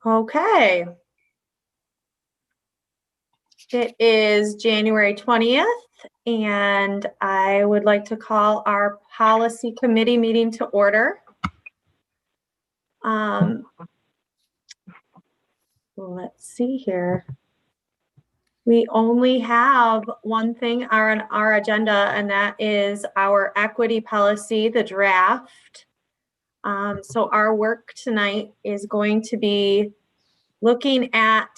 Okay. It is January 20th, and I would like to call our policy committee meeting to order. Let's see here. We only have one thing on our agenda, and that is our equity policy, the draft. So our work tonight is going to be looking at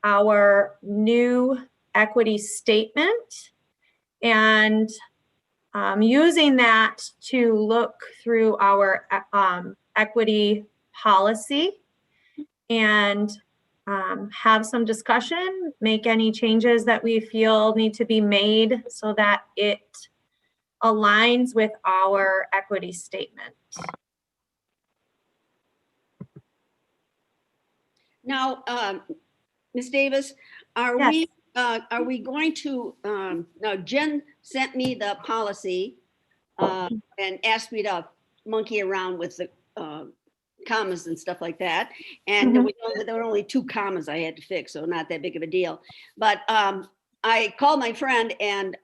our new equity statement and using that to look through our equity policy and have some discussion, make any changes that we feel need to be made so that it aligns with our equity statement. Now, Ms. Davis, are we going to, now Jen sent me the policy and asked me to monkey around with the commas and stuff like that. And we know that there were only 2 commas I had to fix, so not that big of a deal. But I called my friend and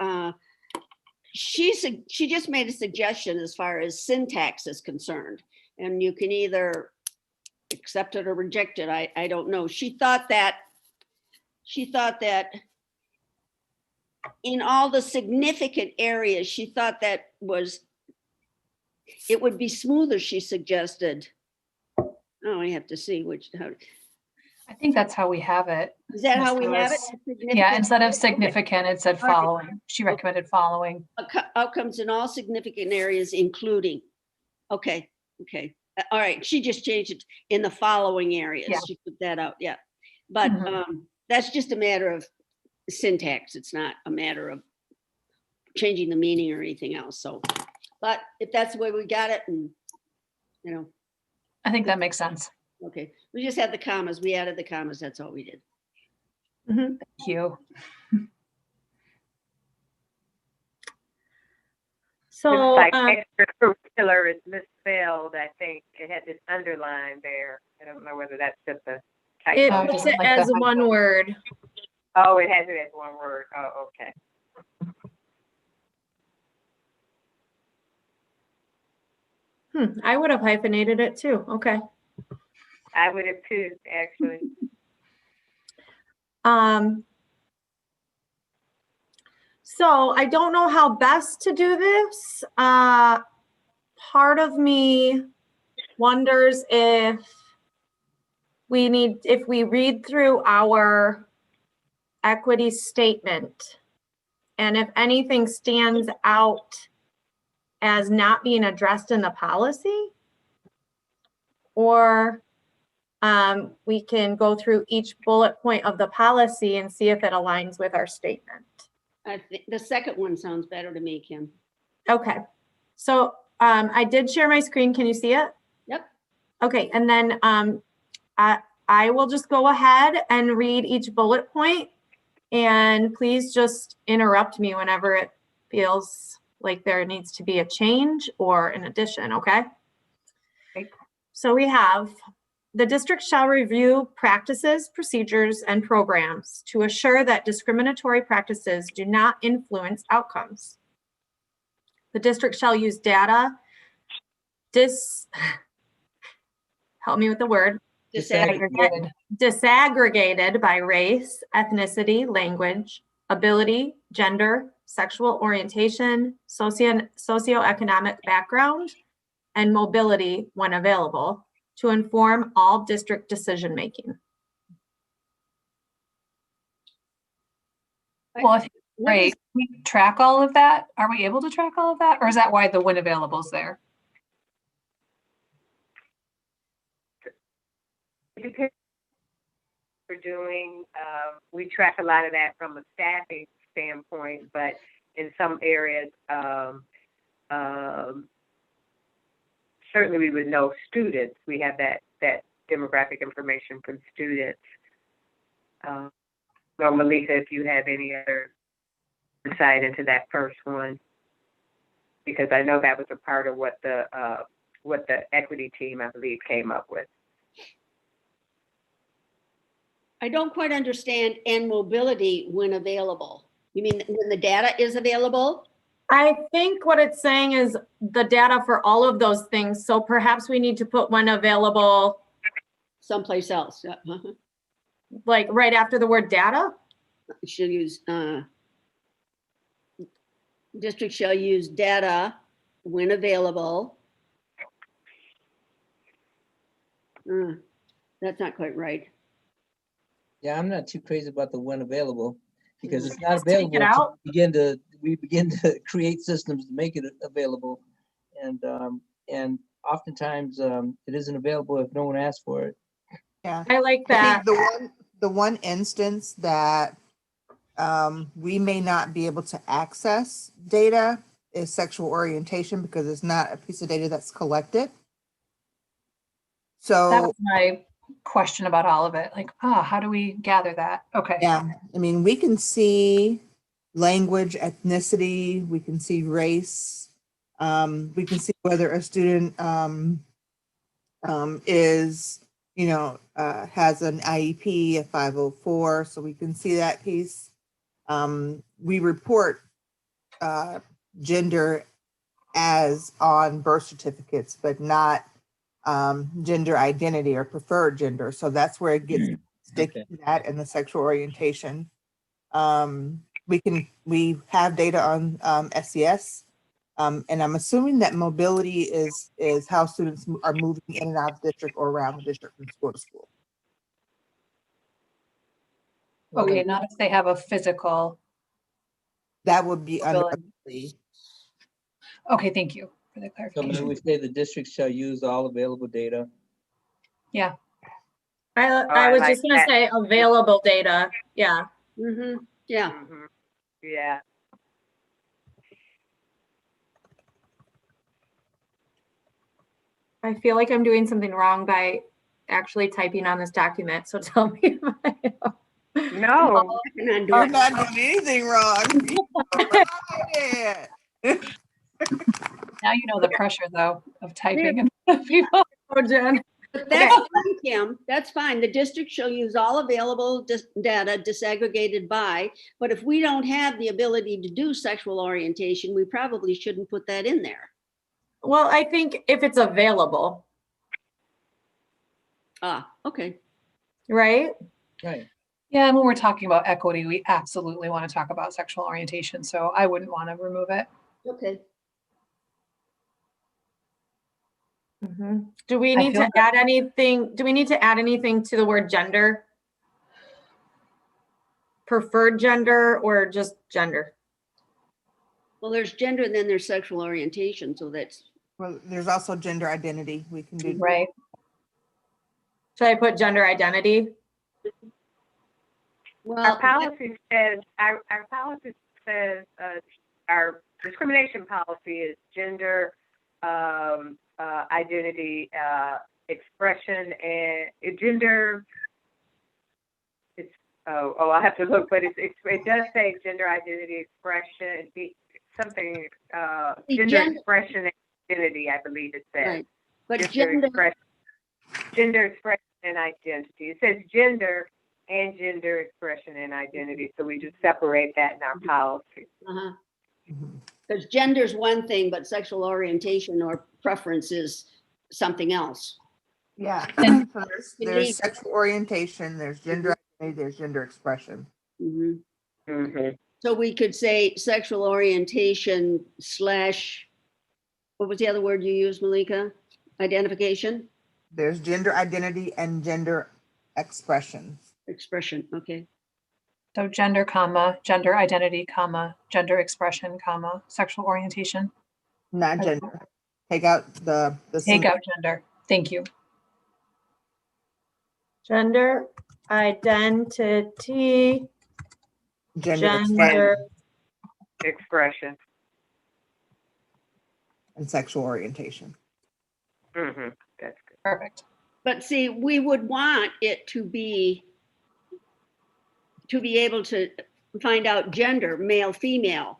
she just made a suggestion as far as syntax is concerned. And you can either accept it or reject it. I don't know. She thought that in all the significant areas, she thought that it would be smoother, she suggested. Oh, I have to see how. I think that's how we have it. Is that how we have it? Yeah, instead of significant, it said following. She recommended following. Outcomes in all significant areas, including. Okay. All right, she just changed it in the following areas. Yeah. She put that out, yeah. But that's just a matter of syntax. It's not a matter of changing the meaning or anything else. So, but if that's the way we got it, and I think that makes sense. Okay, we just had the commas. We added the commas. That's all we did. Thank you. So extracurricular is misspelled. I think it had this underline there. I don't know whether that's just a typo. It puts it as one word. Oh, it has it as one word. Oh, okay. I would have hyphenated it too. Okay. I would have too, actually. So I don't know how best to do this. Part of me wonders if we read through our equity statement and if anything stands out as not being addressed in the policy, or we can go through each bullet point of the policy and see if it aligns with our statement. I think the second one sounds better to me, Kim. Okay, so I did share my screen. Can you see it? Yep. Okay, and then I will just go ahead and read each bullet point, and please just interrupt me whenever it feels like there needs to be a change or an addition, okay? Okay. So we have, the district shall review practices, procedures, and programs to assure that discriminatory practices do not influence outcomes. The district shall use data help me with the word. Disaggregated by race, ethnicity, language, ability, gender, sexual orientation, socioeconomic background, and mobility when available, to inform all district decision-making. Well, great. We track all of that. Are we able to track all of that? Or is that why the when available is there? We're doing, we track a lot of that from a staffing standpoint, but in some areas, certainly we would know students. We have that demographic information from students. Or Melissa, if you have any other insight into that first one, because I know that was a part of what the equity team, I believe, came up with. I don't quite understand and mobility when available. You mean when the data is available? I think what it's saying is the data for all of those things. So perhaps we need to put when available, Someplace else. Uh-huh. like right after the word data. Shall use, district shall use data when available. That's not quite right. Yeah, I'm not too crazy about the when available because it's not Just take it available. out. We begin to create systems to make it available. And oftentimes it isn't available if no one asks for it. Yeah. I like I that. think the one instance that we may not be able to access data is sexual orientation because it's not a piece of data that's collected. That So, was my question about all of it. Like, how do we gather that? Okay. yeah, I mean, we can see language, ethnicity, we can see race, we can see whether a student is, has an IEP, a 504, so we can see that piece. We report gender as on birth certificates, but not gender identity or preferred gender. So that's where it gets sticky Okay. to that and the sexual orientation. We have data on SES. And I'm assuming that mobility is how students are moving in and out of the district or around the district from school to school. Okay, not if they have a physical. That would be under Mobility. Okay, thank you for the So clarification. maybe we say the district shall use all available data. Yeah, I was like just gonna that. say available data. Yeah. Mm-hmm. Yeah. Mhm. Yeah. I feel like I'm doing something wrong by actually typing on this document. So tell me if I am. No, And undo You're it. not doing anything wrong. Yeah. now you know the pressure though of typing in front of people. Oh, Jen. But that's fine, Kim. That's fine. The district shall use all available data disaggregated by, but if we don't have the ability to do sexual orientation, we probably shouldn't put that in there. Well, I think if it's available, Okay. right? Right. Yeah, and when we're talking about equity, we absolutely want to talk about sexual orientation. So I wouldn't want to remove it. Okay. Mhm. Do we I need feel to add anything? Do we need to add anything to the word gender? Preferred gender or just gender? Well, there's gender and then there's sexual orientation. So that's, Well, there's also gender identity. We can do. Right. Should I put gender identity? well, our policy says, our policy says, our discrimination policy is gender, identity, expression, and gender. It's, I'll have to look, but it does say gender identity expression, something, gender expression and identity, I believe it says. right. But gender, Gender expression and identity. It says gender and gender expression and identity. So we just separate that in our policy. because gender is one thing, but sexual orientation or preference is something else. Yeah. And- So there's Indeed. sexual orientation, there's gender identity, there's gender expression. Mhm. Mm-hmm. So we could say sexual orientation slash, what was the other word you used, Malika? Identification? There's gender identity and gender expression. Expression, okay. So gender, comma, gender identity, comma, gender expression, comma, sexual orientation. Not gender. Take out the Take out gender. Thank you. Gender identity, gender expression gender. Expression. and sexual orientation. Mm-hmm. That's good. Perfect. But see, we would want it to be able to find out gender, male, female.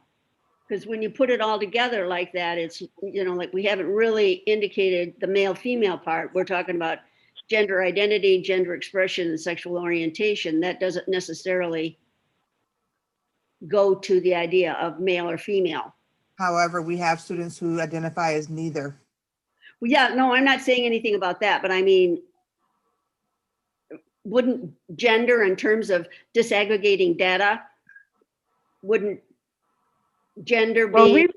Because when you put it all together like that, it's, like we haven't really indicated the male, female part. We're talking about gender identity, gender expression, and sexual orientation, that doesn't necessarily go to the idea of male or female. However, we have students who identify as neither. Well, yeah, no, I'm not saying anything about that, but I mean, wouldn't gender in terms of disaggregating data, wouldn't gender Well, be?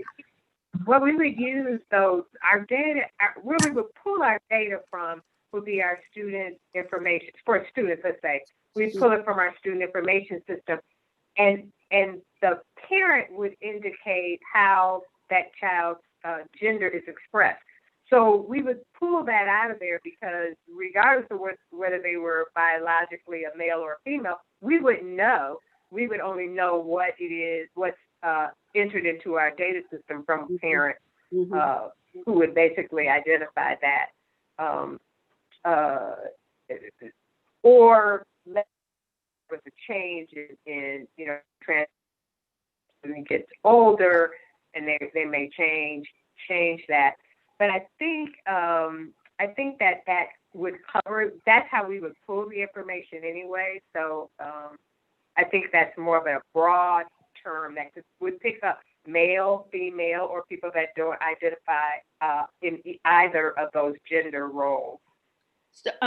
what we would use those, our data, where we would pull our data from would be our student information, for students, let's say. We pull it from our student information system, and the parent would indicate how that child's gender is expressed. So we would pull that out of there because regardless of whether they were biologically a male or a female, we wouldn't know. We would only know what it is, what's entered into our data system from a parent who would basically identify that. Or with a change in trans when it gets older, and they may change that. But I think that would cover. That's how we would pull the information anyway. So I think that's more of a broad term that would pick up male, female, or people that don't identify in either of those gender roles.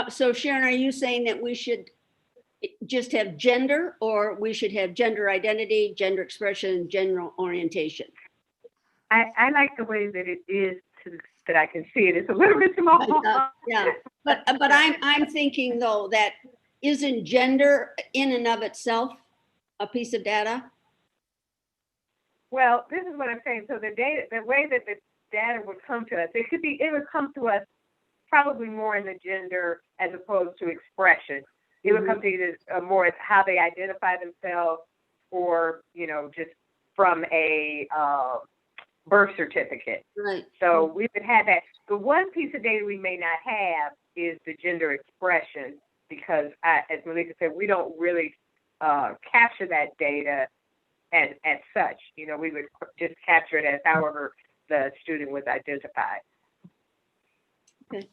So Sharon, are you saying that we should just have gender, or we should have gender identity, gender expression, gender orientation? I like the way that it is that I can see it. It's a little bit small. Yeah, but I'm thinking though that isn't gender in and of itself a piece of data? Well, this is what I'm saying. So the way that the data would come to us, it would come to us probably more in the gender as opposed to expression. It would come to either more as how they identify themselves, or just from a birth certificate. Right. So we would have that. The one piece of data we may not have is the gender expression, because as Malika said, we don't really capture that data as such. We would just capture it as however the student was identified. Okay.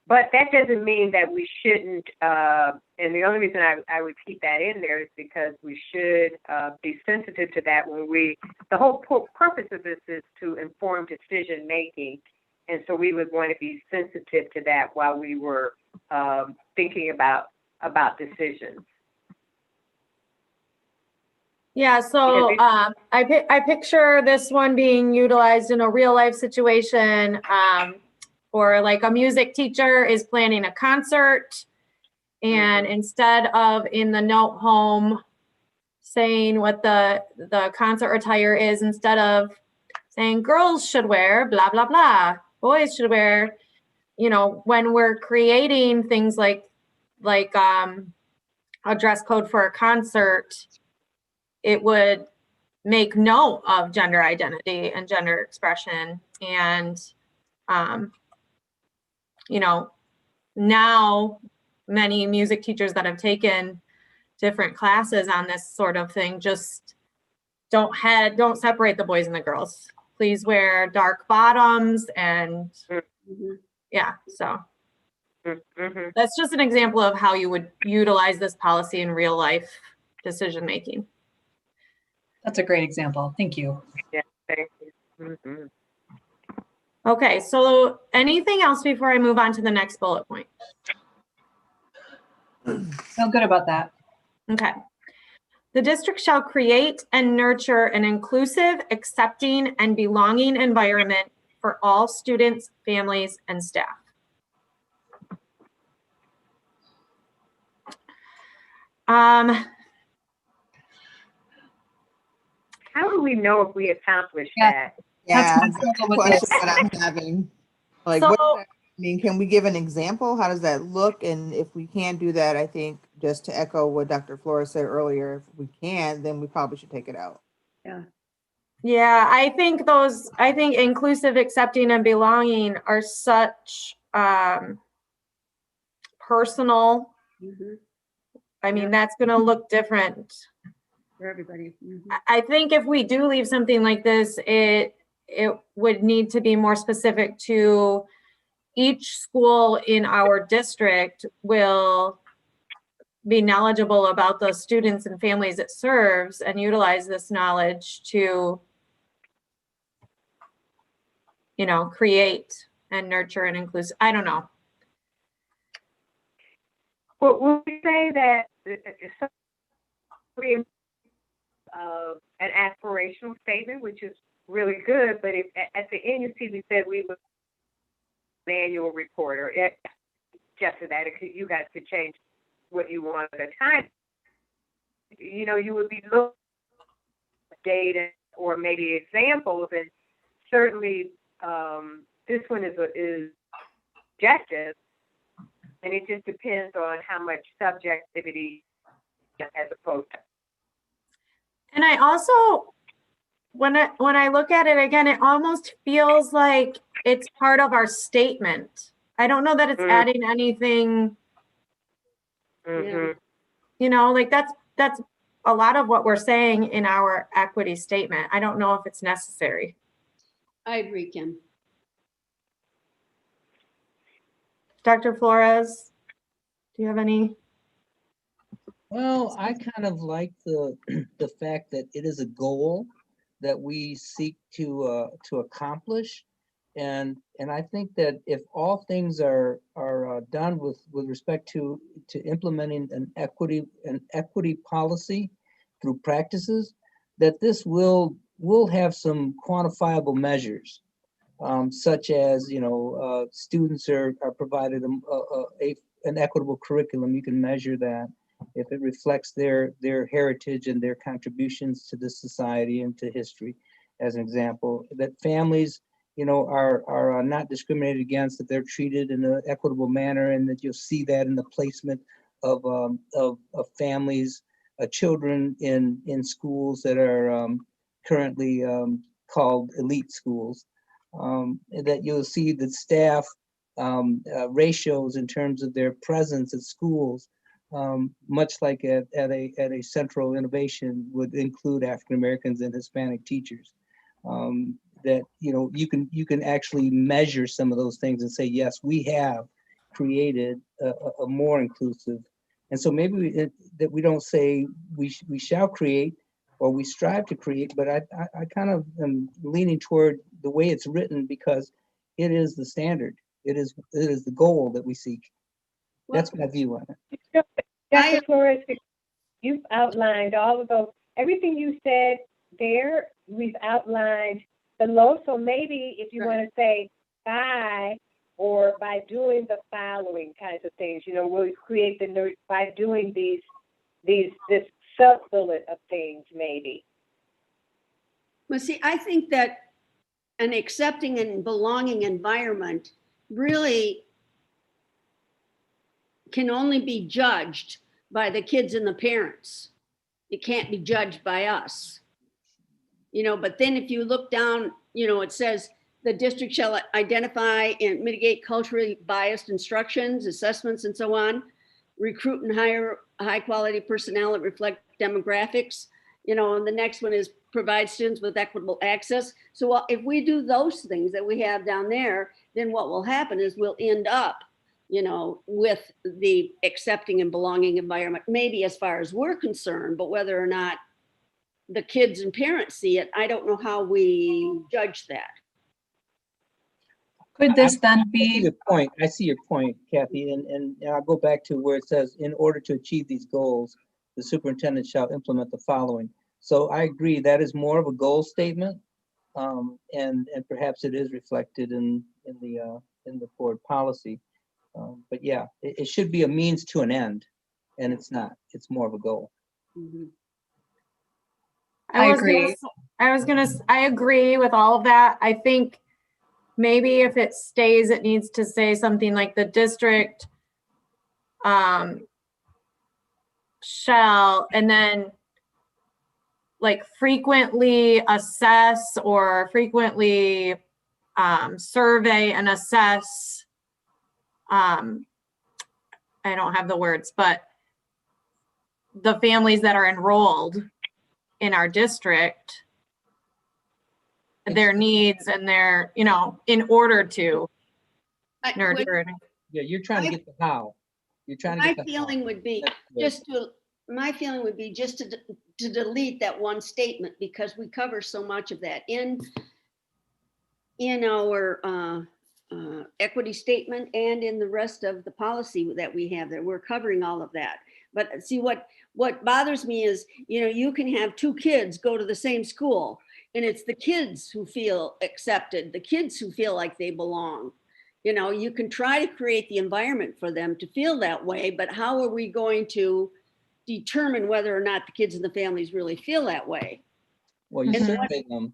But that doesn't mean that we shouldn't, and the only reason I would keep that in there is because we should be sensitive to that the whole purpose of this is to inform decision making. And so we would want to be sensitive to that while we were thinking about decisions. Yeah, so I picture this one being utilized in a real life situation. Or like a music teacher is planning a concert, and instead of in the note home saying what the concert attire is, instead of saying girls should wear blah, blah, blah, boys should wear, when we're creating things like a dress code for a concert, it would make note of gender identity and gender expression. And now many music teachers that have taken different classes on this sort of thing just don't separate the boys and the girls. Please wear dark bottoms, and yeah, so that's just an example of how you would utilize this policy in real life decision making. That's a great example. Thank you. Yeah, thank you. Okay, so anything else before I move on to the next bullet point? Feel good about that. Okay. The district shall create and nurture an inclusive, accepting, and belonging environment for all students, families, and staff. How do we know if we accomplished that? Yeah, That's that's the what question this- that I'm having. Like, So- what does that mean? Can we give an example? How does that look? And if we can't do that, I think just to echo what Dr. Flores said earlier, if we can, then we probably should take it out. Yeah, I think inclusive, accepting, and belonging are such personal. I mean, that's going to look different For everybody. I think if we do leave something like this, it would need to be more specific to each school in our district will be knowledgeable about the students and families it serves and utilize this knowledge to, you know, create and nurture and inclusive, I don't know. Well, will we say that an aspirational statement, which is really good, but if at the end you see we said we would manual reporter, just for that, you guys could change what you want at a time. You know, you would be looking at data or maybe examples, and certainly this one is objective, and it just depends on how much subjectivity as opposed to. And I also, when I look at it again, it almost feels like it's part of our statement. I don't know that it's adding anything, Mm-hmm. you know, like that's a lot of what we're saying in our equity statement. I don't know if it's necessary. I agree, Kim. Dr. Flores, do you have any? Well, I kind of like the the fact that it is a goal that we seek to accomplish, and I think that if all things are done with respect to implementing an equity policy through practices, that this will have some quantifiable measures, such as, you know, students are provided an equitable curriculum. You can measure that if it reflects their heritage and their contributions to this society and to history, as an example. That families, you know, are not discriminated against, that they're treated in an equitable manner, and that you'll see that in the placement of families, children in schools that are currently called elite schools. That you'll see that staff ratios in terms of their presence at schools, much like at a central innovation, would include African Americans and Hispanic teachers. That, you know, you can actually measure some of those things and say, yes, we have created a more inclusive. And so maybe that we don't say we shall create or we strive to create, but I kind of am leaning toward the way it's written, because it is the standard. It is the goal that we seek. That's my view on it. Dr. Flores, you've outlined all of those. Everything you said there, we've outlined below. So maybe if you want to say by doing the following kinds of things, you know, we'll create by doing this sub bullet of things, maybe. Well, see, I think that an accepting and belonging environment really can only be judged by the kids and the parents. It can't be judged by us. You know, but then if you look down, you know, it says the district shall identify and mitigate culturally biased instructions, assessments, and so on, recruit and hire high quality personnel that reflect demographics, you know, and the next one is provide students with equitable access. So if we do those things that we have down there, then what will happen is we'll end up, you know, with the accepting and belonging environment, maybe as far as we're concerned, but whether or not the kids and parents see it, I don't know how we judge that. Could this then I see be, your point. I see your point, Kathy, and I'll go back to where it says, in order to achieve these goals, the superintendent shall implement the following. So I agree, that is more of a goal statement, and perhaps it is reflected in the board policy. But yeah, it should be a means to an end, and it's not. It's more of a goal. Mhm. I agree. I agree with all of that. I think maybe if it stays, it needs to say something like the district shall, and then like frequently assess or frequently survey and assess. I don't have the words, but the families that are enrolled in our district, their needs and their, you know, in order to. nurtured. Yeah, you're trying to get the how. You're trying to My get the how. feeling would be That's good. just to delete that one statement, because we cover so much of that in our equity statement and in the rest of the policy that we have there. We're covering all of that. But see, what bothers me is, you can have two kids go to the same school, and it's the kids who feel accepted, the kids who feel like they belong. You can try to create the environment for them to feel that way, but how are we going to determine whether or not the kids and the families really feel that way? Well, you Mhm. survey them,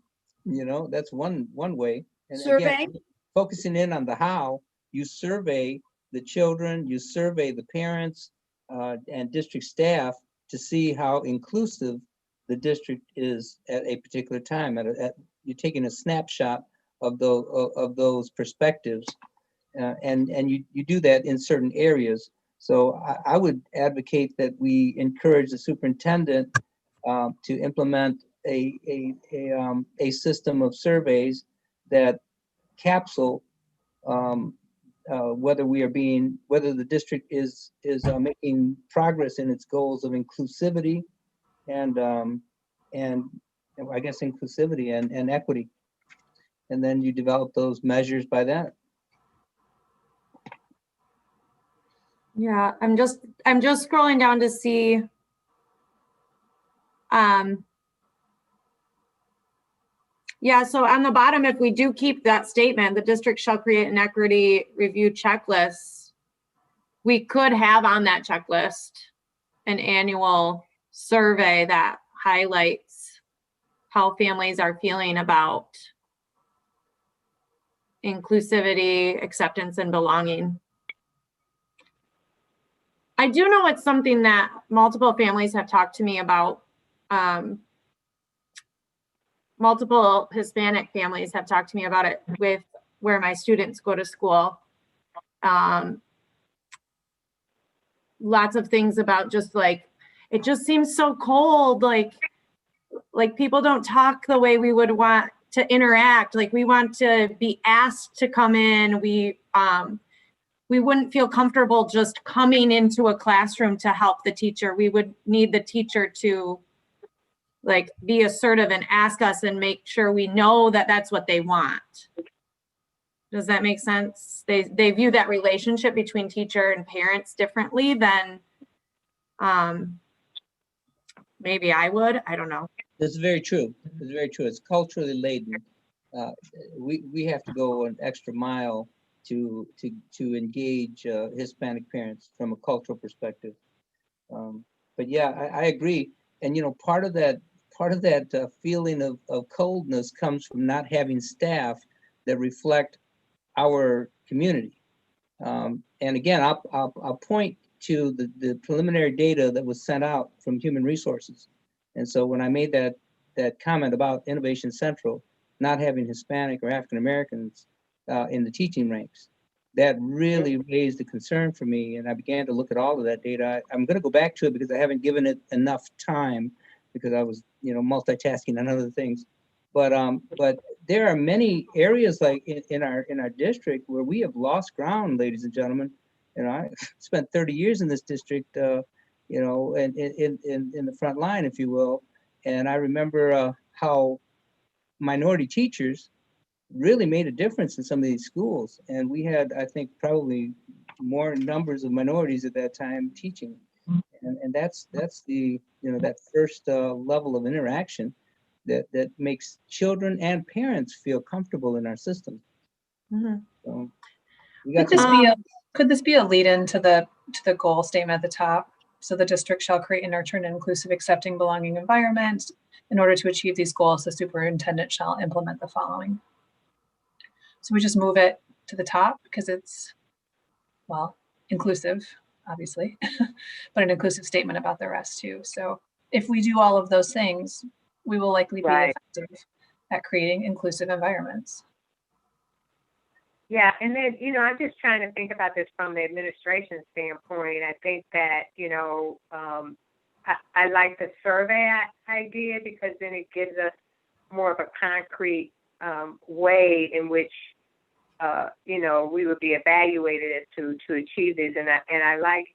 that's one way. And Survey? again, focusing in on the how, you survey the children, you survey the parents and district staff to see how inclusive the district is at a particular time. You're taking a snapshot of those perspectives, and you do that in certain areas. So I would advocate that we encourage the superintendent to implement a system of surveys that capsule whether the district is making progress in its goals of inclusivity and I guess inclusivity and equity. And then you develop those measures by that. Yeah, I'm just scrolling down to see. Yeah, so on the bottom, if we do keep that statement, the district shall create an equity review checklist, we could have on that checklist an annual survey that highlights how families are feeling about inclusivity, acceptance, and belonging. I do know it's something that multiple families have talked to me about. Multiple Hispanic families have talked to me about it with where my students go to school. Lots of things about just like, it just seems so cold. Like people don't talk the way we would want to interact. Like we want to be asked to come in. We wouldn't feel comfortable just coming into a classroom to help the teacher. We would need the teacher to like be assertive and ask us and make sure we know that that's what they want. Does that make sense? They view that relationship between teacher and parents differently than maybe I would. I don't know. That's very true. It's very true. It's culturally laden. We have to go an extra mile to engage Hispanic parents from a cultural perspective. But yeah, I agree. And part of that feeling of coldness comes from not having staff that reflect our community. And again, I'll point to the preliminary data that was sent out from Human Resources. And so when I made that comment about Innovation Central not having Hispanic or African Americans in the teaching ranks, that really raised a concern for me. And I began to look at all of that data. I'm going to go back to it because I haven't given it enough time because I was, multitasking on other things. But there are many areas like in our district where we have lost ground, ladies and gentlemen. I spent 30 years in this district, in the front line, if you will. And I remember how minority teachers really made a difference in some of these schools. And we had, I think, probably more numbers of minorities at that time teaching. And that's the, that first level of interaction that makes children and parents feel comfortable in our system. Mm-hmm. So could this be a lead into the goal statement at the top? So the district shall create and nurture an inclusive, accepting, belonging environment. In order to achieve these goals, the superintendent shall implement the following. So we just move it to the top because it's, well, inclusive, obviously, but an inclusive statement about the rest too. So if we do all of those things, we will likely be effective at creating inclusive environments. Yeah, and then, I'm just trying to think about this from the administration standpoint. I think that, I like the survey idea because then it gives us more of a concrete way in which we would be evaluated as to achieve these. And I like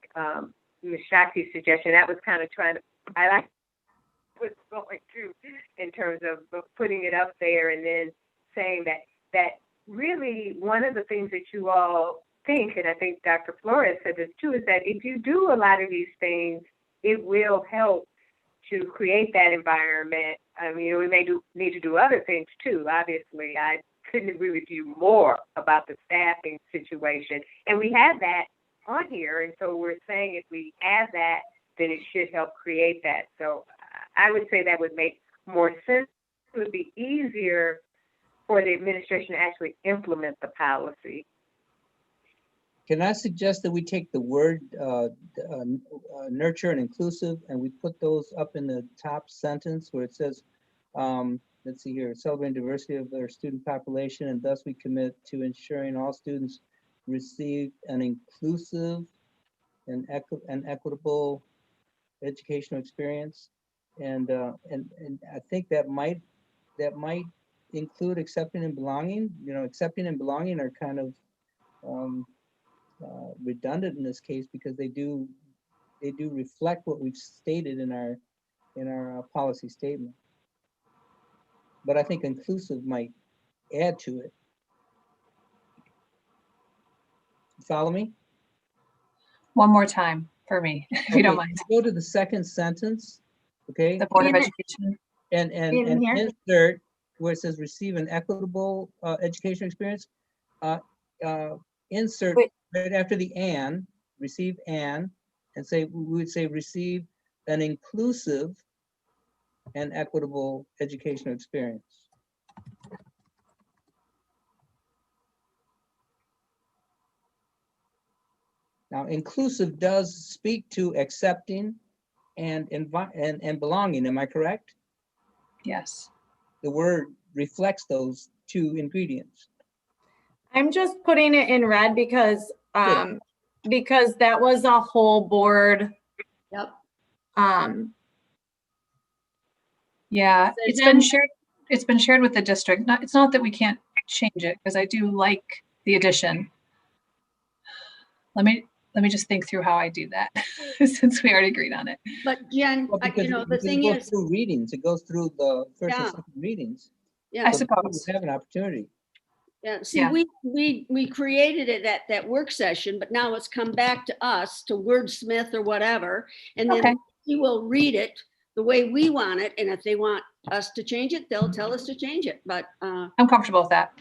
Ms. Shakti's suggestion. That was kind of I like what's going through in terms of putting it up there and then saying that really one of the things that you all think, and I think Dr. Flores said this too, is that if you do a lot of these things, it will help to create that environment. I mean, we may need to do other things too. Obviously, I couldn't agree with you more about the staffing situation. And we have that on here, and so we're saying if we add that, then it should help create that. So I would say that would make more sense. It would be easier for the administration to actually implement the policy. Can I suggest that we take the word nurture and inclusive, and we put those up in the top sentence where it says, let's see here, celebrating diversity of their student population, and thus we commit to ensuring all students receive an inclusive and equitable educational experience. And I think that might include accepting and belonging. Accepting and belonging are kind of redundant in this case because they do reflect what we've stated in our policy statement. But I think inclusive might add to it. Follow me? One more time for me, if you don't mind. Go to the second sentence, okay? The Board of Education. And here? insert where it says receive an equitable education experience. Insert Wait. right after the and, receive and say, we would say receive an inclusive and equitable educational experience. Now, inclusive does speak to accepting and belonging. Am I correct? Yes. The word reflects those two ingredients. I'm just putting it in red because that was a whole board. Yep. Yeah, it's been shared. It's been shared with the district. It's not that we can't change it because I do like the addition. Let me just think through how I do that since we already agreed on it. But Jen, Well, the thing it goes is, through readings. It goes through the first and second readings. yeah. I So suppose. people have an opportunity. Yeah, see, Yeah. we created it at that work session, but now it's come back to us to wordsmith or whatever. And then Okay. we will read it the way we want it. And if they want us to change it, they'll tell us to change it. But I'm comfortable with that.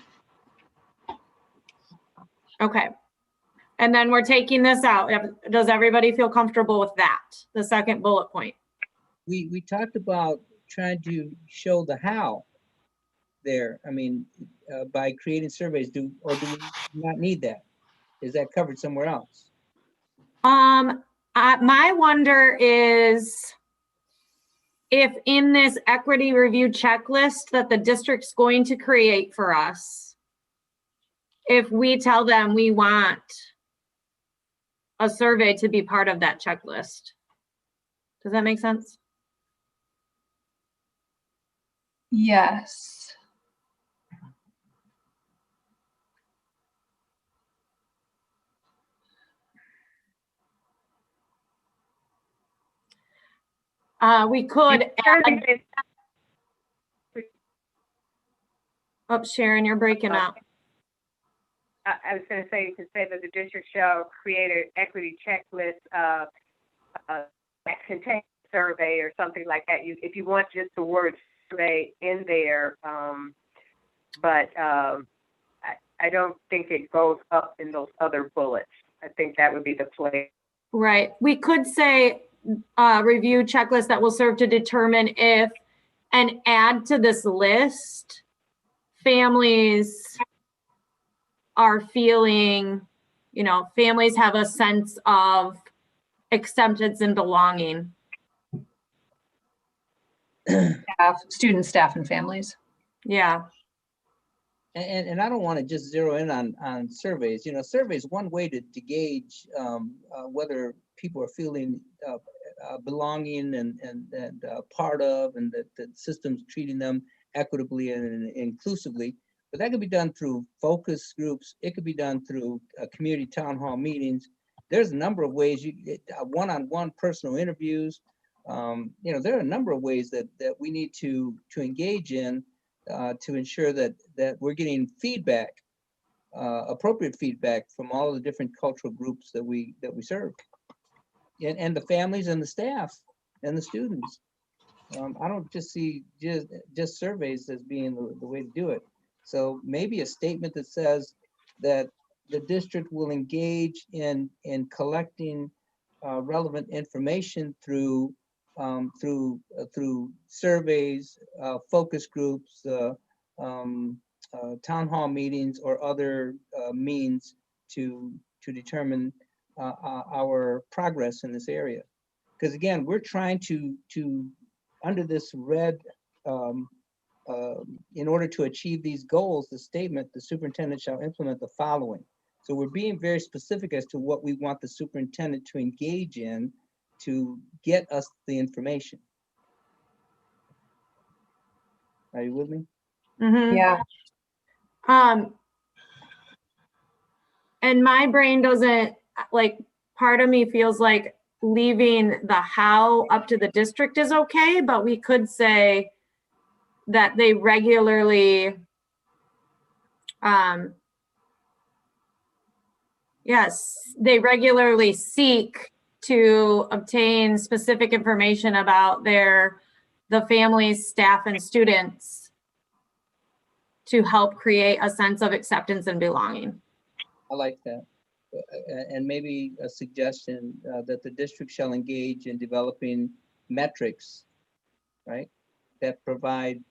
Okay. And then we're taking this out. Does everybody feel comfortable with that? The second bullet point. We talked about trying to show the how there. I mean, by creating surveys, do we not need that? Is that covered somewhere else? My wonder is if in this equity review checklist that the district's going to create for us, if we tell them we want a survey to be part of that checklist. Does that make sense? Yes. We could add, oh, Sharon, you're breaking up. I was going to say, you can say that the district shall create an equity checklist that contains a survey or something like that. If you want just the word survey in there, but I don't think it goes up in those other bullets. I think that would be the play. Right. We could say review checklist that will serve to determine if and add to this list families are feeling, families have a sense of acceptance and belonging. Students, staff, and families. Yeah. And I don't want to just zero in on surveys. Surveys, one way to gauge whether people are feeling belonging and part of, and that the system's treating them equitably and inclusively. But that could be done through focus groups. It could be done through community town hall meetings. There's a number of ways, one-on-one personal interviews. There are a number of ways that we need to engage in to ensure that we're getting feedback, appropriate feedback from all of the different cultural groups that we serve, and the families and the staff and the students. I don't just see just surveys as being the way to do it. So maybe a statement that says that the district will engage in collecting relevant information through surveys, focus groups, town hall meetings, or other means to determine our progress in this area. Because again, we're trying to under this red, in order to achieve these goals, the statement, the superintendent shall implement the following. So we're being very specific as to what we want the superintendent to engage in to get us the information. Are you with me? Mhm. Yeah. And my brain doesn't, like, part of me feels like leaving the how up to the district is okay, but we could say that they regularly, yes, they regularly seek to obtain specific information about the families, staff, and students to help create a sense of acceptance and belonging. I like that. And maybe a suggestion that the district shall engage in developing metrics, right, that provide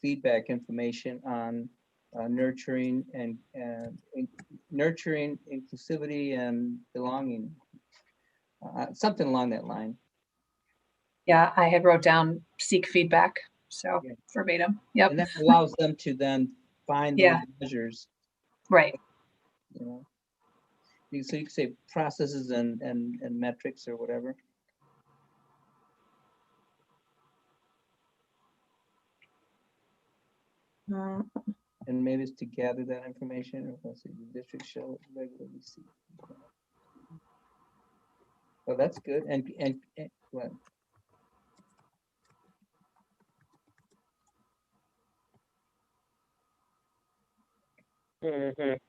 feedback information on nurturing and nurturing inclusivity and belonging, something along that line. Yeah, I had wrote down seek feedback, so Yeah. verbatim. Yep. And that allows them to then find those Yeah. measures. Right. You know, so you could say processes and metrics or whatever. And maybe it's to gather that information, or let's see, the district shall regularly see. Oh, that's good. And what? Mhm.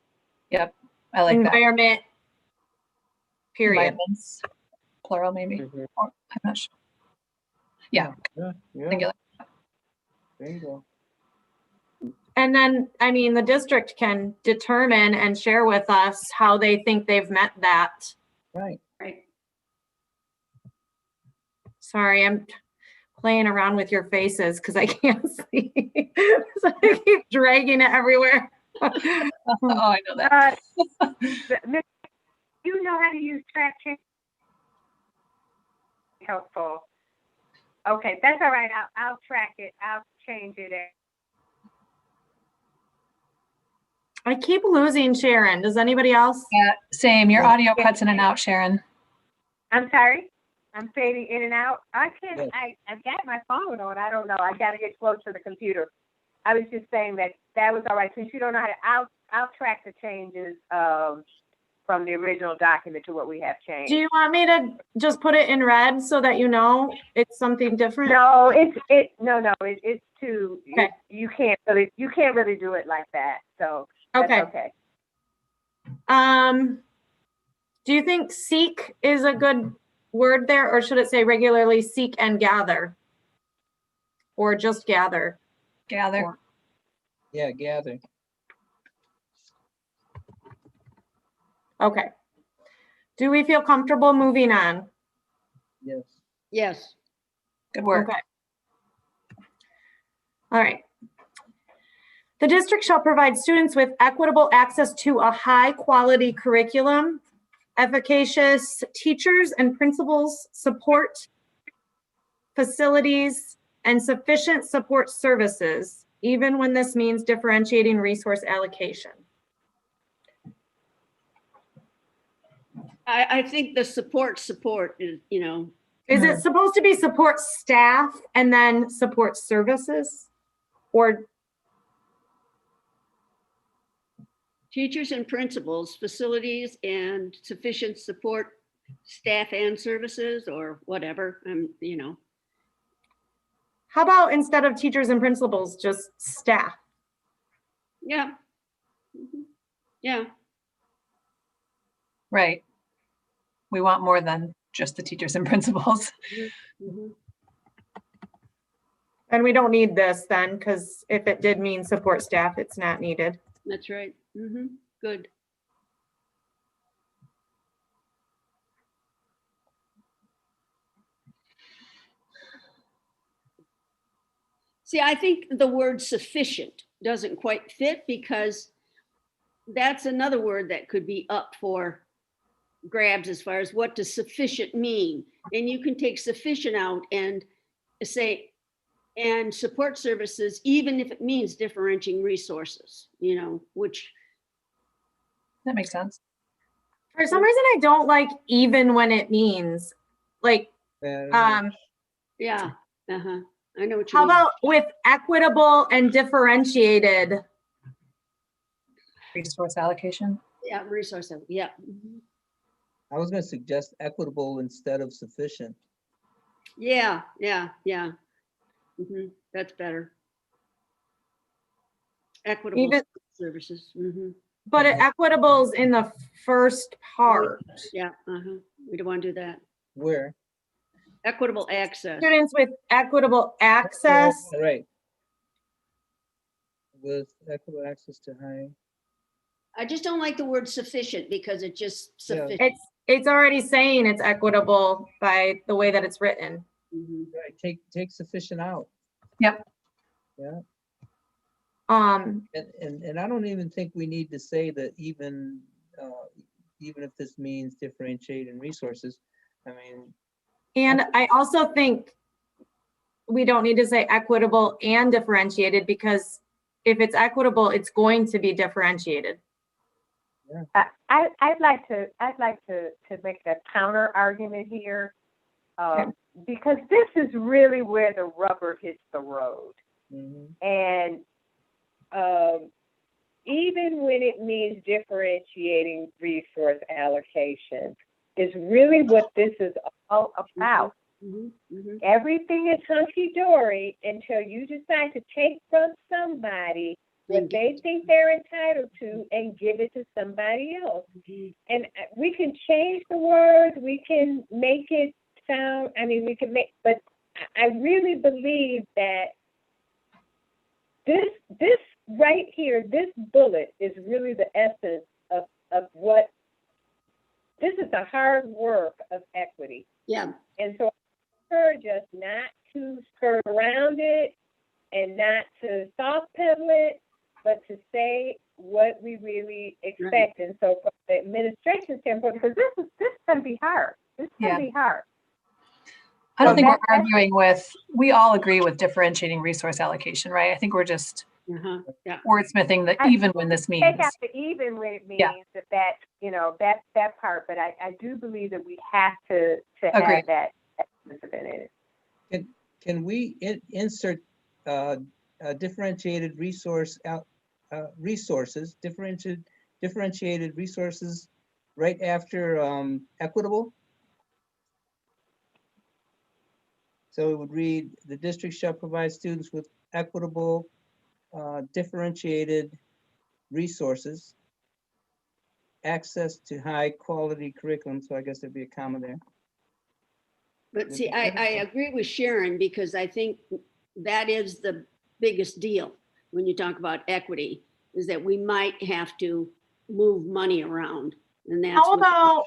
Yep. I like that. Environment, period. Environments, plural maybe. Mhm. Or, I'm not sure. Yeah. Yeah. Singular. There you go. And then, I mean, the district can determine and share with us how they think they've met that. Right. Right. Sorry, I'm playing around with your faces because I can't see. So I keep dragging it everywhere. Oh, I know that. You know how to use track change? Helpful. Okay, that's all right. I'll track it. I'll change it. I keep losing Sharon. Does anybody else? Yeah, same. Your audio cuts in and out, Sharon. I'm sorry. I'm fading in and out. I can't. Yes. I've got my phone on. I don't know. I got to get close to the computer. I was just saying that was all right. Since you don't know how to, I'll track the changes from the original document to what we have changed. Do you want me to just put it in red so that you know it's something different? No, it's too. Okay. You can't really do it like that. So that's Okay. okay. Do you think seek is a good word there, or should it say regularly seek and gather? Or just gather? Gather. Yeah, gather. Okay. Do we feel comfortable moving on? Yes. Yes. Good work. Okay. All right. The district shall provide students with equitable access to a high-quality curriculum, efficacious teachers and principals, support, facilities, and sufficient support services, even when this means differentiating resource allocation. I think the support is, Is it supposed to be support staff and then support services? Or Teachers and principals, facilities and sufficient support staff and services or whatever, you know. How about instead of teachers and principals, just staff? Yeah. Mhm. Yeah, Right. We want more than just the teachers and principals. mhm. And we don't need this then, because if it did mean support staff, it's not needed. That's right. Good. See, I think the word sufficient doesn't quite fit because that's another word that could be up for grabs as far as what does sufficient mean. And you can take sufficient out and say, and support services, even if it means differentiating resources, you know, which, That makes sense. For some reason, I don't like even when it means, like, And yeah, uh-huh. I know what you how mean. about with equitable and differentiated? Resource allocation. Yeah, resource, yeah. I was gonna suggest equitable instead of sufficient. Yeah. That's better. Equitable Even, services. but equitable's in the first part. Yeah, we don't want to do that. Where? Equitable access. Students with equitable access. Oh, right. With equitable access to high. I just don't like the word sufficient because it just Yeah. sufficient. It's already saying it's equitable by the way that it's written. Right, take sufficient out. Yep. Yeah, Um, and I don't even think we need to say that even if this means differentiating resources. I mean, and I also think we don't need to say equitable and differentiated, because if it's equitable, it's going to be differentiated. I'd like to make a counter argument here, Okay. because this is really where the rubber hits the road. mhm. And even when it means differentiating resource allocation, is really what this is all about. Everything is hunky-dory until you decide to take from somebody what they think they're entitled to and give it to somebody else. And we can change the words, we can make it sound, but I really believe that this right here, this bullet is really the essence of what, this is the hard work of equity. Yeah. And so I encourage us not to skirt around it and not to soft pedal it, but to say what we really expect. Right. And so from the administration standpoint, because this is going to be hard. This is going to be hard. I don't So think we're that's- arguing with, we all agree with differentiating resource allocation, right? I think we're just Yeah. wordsmithing the even when this means. Take out the even when it means Yeah. that part, but I do believe that we have to Agreed. have that in it. Can we insert differentiated resources, differentiated resources right after equitable? So it would read, the district shall provide students with equitable, differentiated resources, access to high quality curriculum. So I guess there'd be a comma there. But see, I agree with Sharon because I think that is the biggest deal when you talk about equity, is that we might have to move money around. And that's How what- about,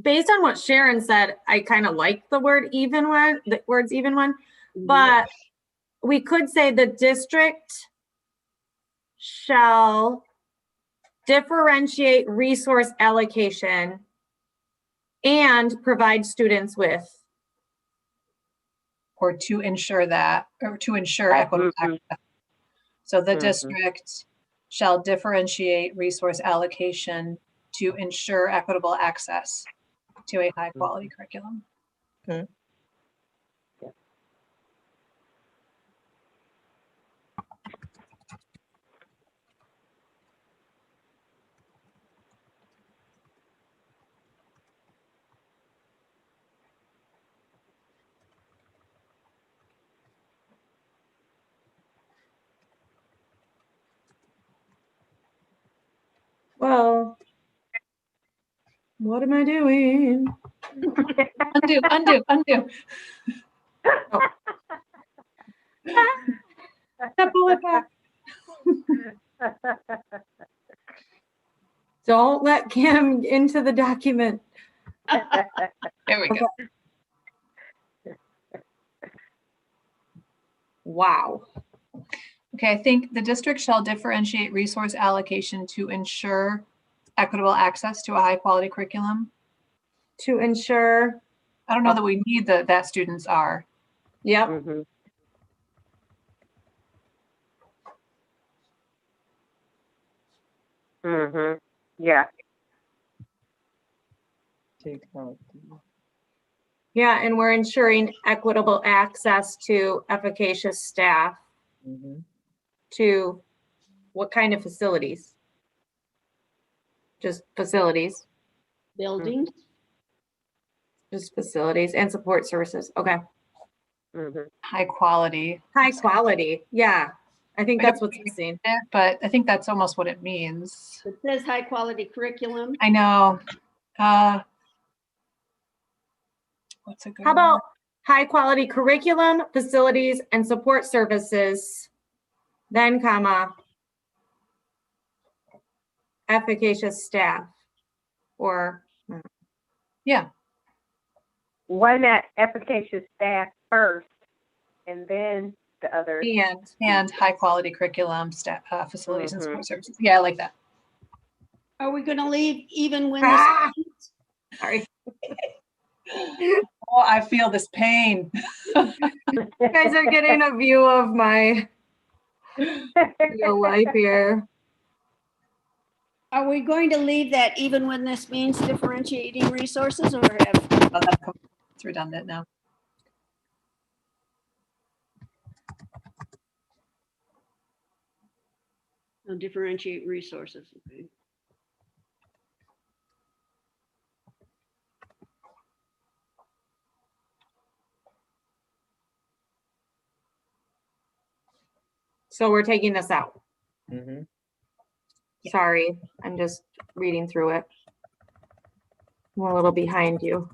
based on what Sharon said, I kind of like the word even when, the words even when, but we could say the district shall differentiate resource allocation and provide students with. Or to ensure that, or to ensure equitable access. So the district shall differentiate resource allocation to ensure equitable access to a high quality curriculum. Okay. Well, what am I doing? Undo. That bullet back. Don't let Kim into the document. There we go. Wow. Okay, I think the district shall differentiate resource allocation to ensure equitable access to a high quality curriculum. To ensure, I don't know that we need that students are. yep, Mhm. Mhm. Yeah. Take out the- yeah, and we're ensuring equitable access to efficacious staff mhm. to what kind of facilities? Just facilities, Buildings. just facilities and support services. Okay. Mhm. High quality. High quality. Yeah. I think that's what's missing. But I think that's almost what it means. It says high quality curriculum. I know. What's a good How one? about high quality curriculum, facilities, and support services? Then comma, efficacious staff or Yeah, Why not efficacious staff first and then the others? and high quality curriculum, staff, facilities and Mhm. support services. Yeah, I like that. Are we gonna leave even when Ah! this? sorry. Oh, I feel this pain. You guys are getting a view of my real life here. Are we going to leave that even when this means differentiating resources or have? Oh, it's redundant now. Differentiate resources. Okay. So we're taking this out. Mhm. Sorry, I'm just reading through it. I'm a little behind you.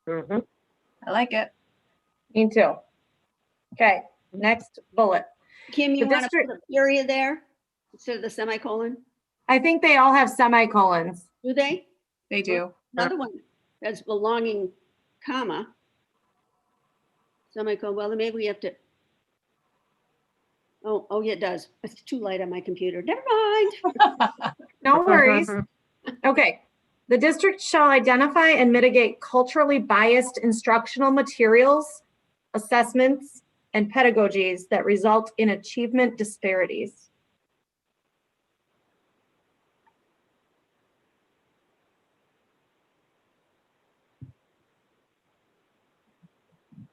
Mhm. I like it. Me too. Okay, next bullet. Kim, you The want to district- put a period there instead of the semicolon? I think they all have semicolons. Do they? They do. Another one that's belonging, comma. Semicolon, well, then maybe we have to. Oh, yeah, it does. It's too light on my computer. Never mind. No worries. Okay. The district shall identify and mitigate culturally biased instructional materials, assessments, and pedagogies that result in achievement disparities.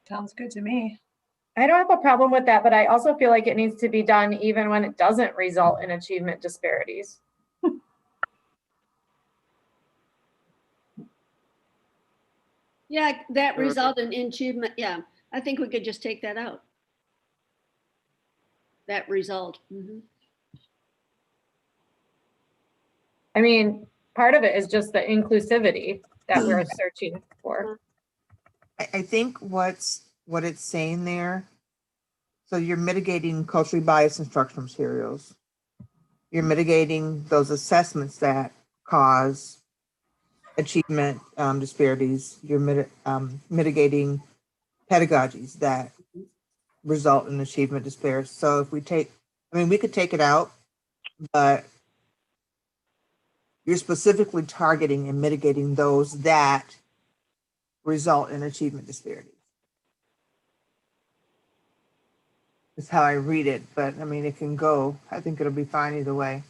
Sounds good to me. I don't have a problem with that, but I also feel like it needs to be done even when it doesn't result in achievement disparities. Yeah, that result in achievement. Yeah, I think we could just take that out. That result. Mhm. I mean, part of it is just the inclusivity that we're searching for. I think what it's saying there, so you're mitigating culturally biased instructional materials. You're mitigating those assessments that cause achievement disparities. You're mitigating pedagogies that result in achievement disparities. So if we take, I mean, we could take it out, but you're specifically targeting and mitigating those that result in achievement disparities. Is how I read it, but I mean, it can go. I think it'll be fine either way.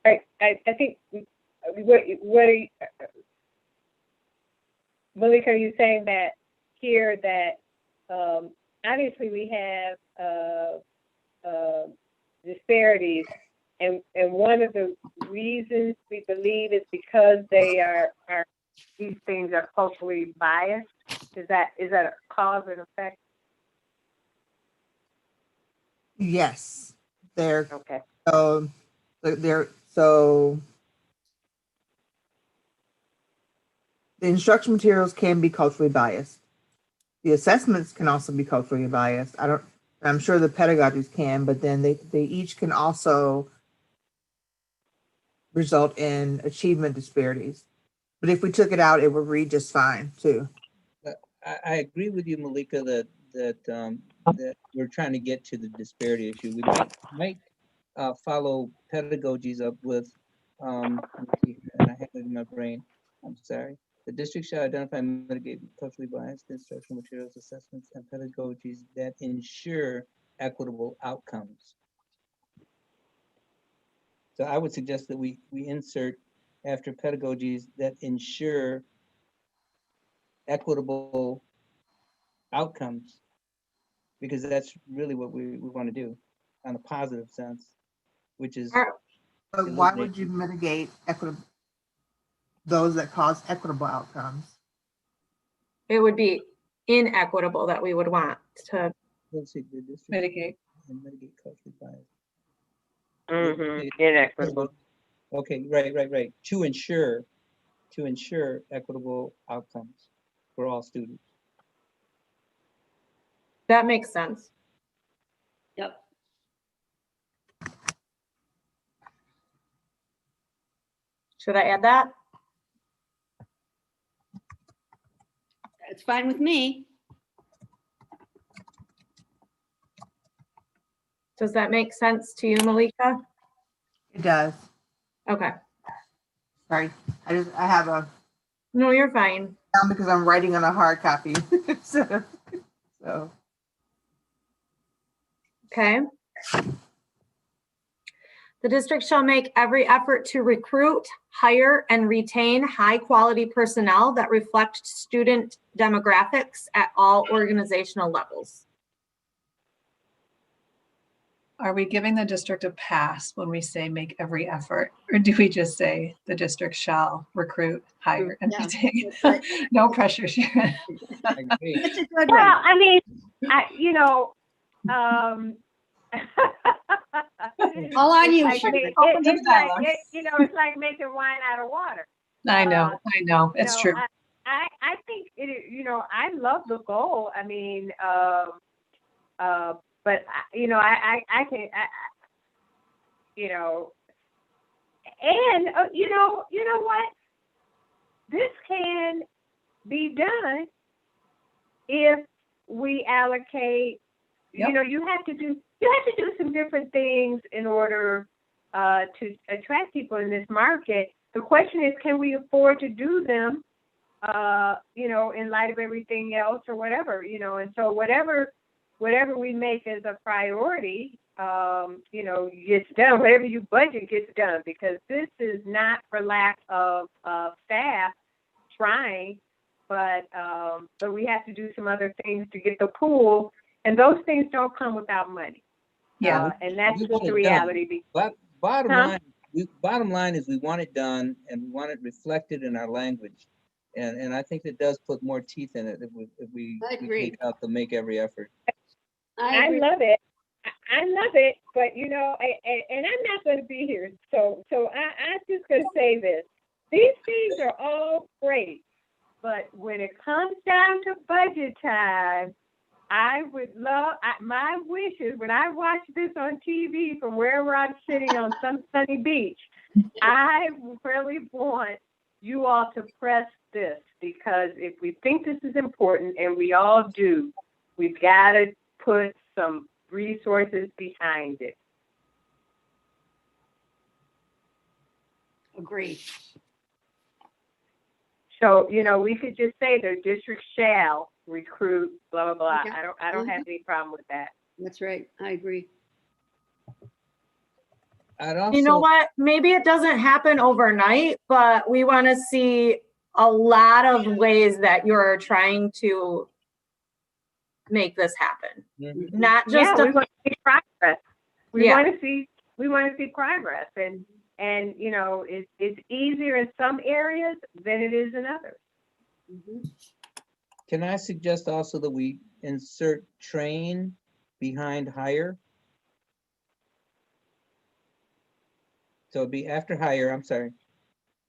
I think what are you, Malik, are you saying that here that obviously we have disparities and one of the reasons we believe is because they are these things are culturally biased. Is that a cause and effect? Yes, they're Okay. so the instruction materials can be culturally biased. The assessments can also be culturally biased. I'm sure the pedagogies can, but then they each can also result in achievement disparities. But if we took it out, it would read just fine too. I agree with you, Malika, that we're trying to get to the disparity issue. We might follow pedagogies up with, let's see, and I have it in my brain. I'm sorry. The district shall identify and mitigate culturally biased instructional materials, assessments, and pedagogies that ensure equitable outcomes. So I would suggest that we insert after pedagogies that ensure equitable outcomes, because that's really what we want to do on a positive sense, which is But why would you mitigate those that cause equitable outcomes? It would be inequitable that we would want to let's see, the district Mitigate. and mitigate culturally bias. Inequitable. Okay, right. To ensure equitable outcomes for all students. that makes sense. Yep. Should I add that? It's fine with me. Does that make sense to you, Malika? It does. Okay. Sorry, I have a No, you're fine. because I'm writing on a hard copy. so. Okay. The district shall make every effort to recruit, hire, and retain high-quality personnel that reflect student demographics at all organizational levels. Are we giving the district a pass when we say make every effort? Or do we just say the district shall recruit, hire, and Yeah, retain? that's right. No pressure, Sharon. I agree. It's a good Well, one. I mean, All on you, Like, Sharon. Open to the it's like, dialogue. it's like making wine out of water. I know, it's true. I think I love the goal. I mean, but I can, and you know what? This can be done if we allocate. Yep. You have to do some different things in order to attract people in this market. The question is, can we afford to do them? In light of everything else or whatever, and so whatever we make as a priority, gets done. Whatever you budget gets done, because this is not for lack of staff trying, but we have to do some other things to get the pool, and those things don't come without money. Yeah. And that's We just want the it done. reality. But bottom Huh? line is we want it done, and we want it reflected in our language. And I think it does put more teeth in it if we I agree. take out the make every effort. I agree. love it. I love it, but and I'm not going to be here, so I'm just going to say this: these things are all great, but when it comes down to budget time, I would love my wish is when I watch this on TV from wherever I'm sitting on some sunny beach, I really want you all to press this, because if we think this is important, and we all do, we've got to put some resources behind it. Agree. So, we could just say the district shall recruit, blah, blah, blah. Yeah. I don't have any problem with that. That's right. I agree. I'd also, You know what? Maybe it doesn't happen overnight, but we want to see a lot of ways that you're trying to make this happen. Mhm. Not just We want to see progress. We Yeah. want to see We want to see progress, and you know, it's easier in some areas than it is in others. Mhm. Can I suggest also that we insert train behind hire? So it'd be after hire, I'm sorry.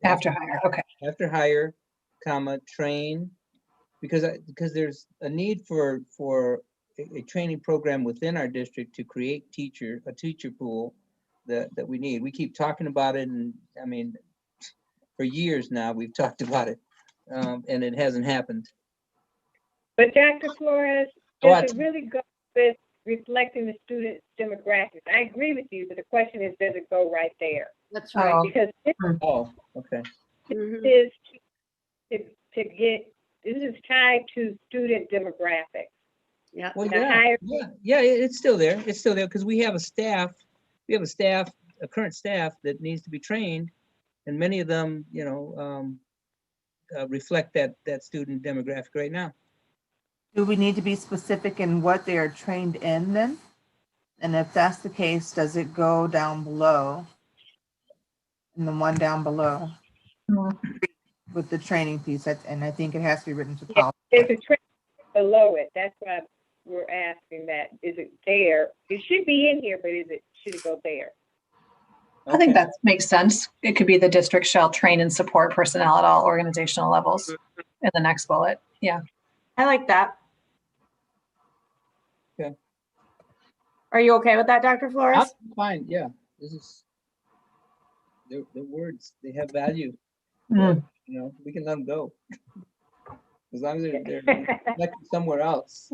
After hire, okay. After hire, comma, train, because there's a need for a training program within our district to create a teacher pool that we need. We keep talking about it, and I mean, for years now, we've talked about it, and it hasn't happened. But Dr. Flores, What? does it really go with reflecting the student demographics? I agree with you, but the question is, does it go right there? That's right. Oh, Because this Oh, okay. Mhm. is to get, this is tied to student demographics. Yeah. Well, The yeah, higher- yeah, it's still there. It's still there because we have a current staff that needs to be trained, and many of them, you know, reflect that student demographic right now. Do we need to be specific in what they are trained in then? And if that's the case, does it go down below? In the one down below mm, with the training piece, and I think it has to be written to Yeah, policy. there's a trend below it. That's why we're asking that. Is it there? It should be in here, but should it go there? I think Okay. that makes sense. It could be the district shall train and support personnel at all organizational levels in the next bullet. Yeah. I like that. Okay. Are you okay with that, Dr. Flores? I'm fine, yeah. This is, the words, they have value. Mm. You know, we can let them go. As long as they're reflected somewhere else.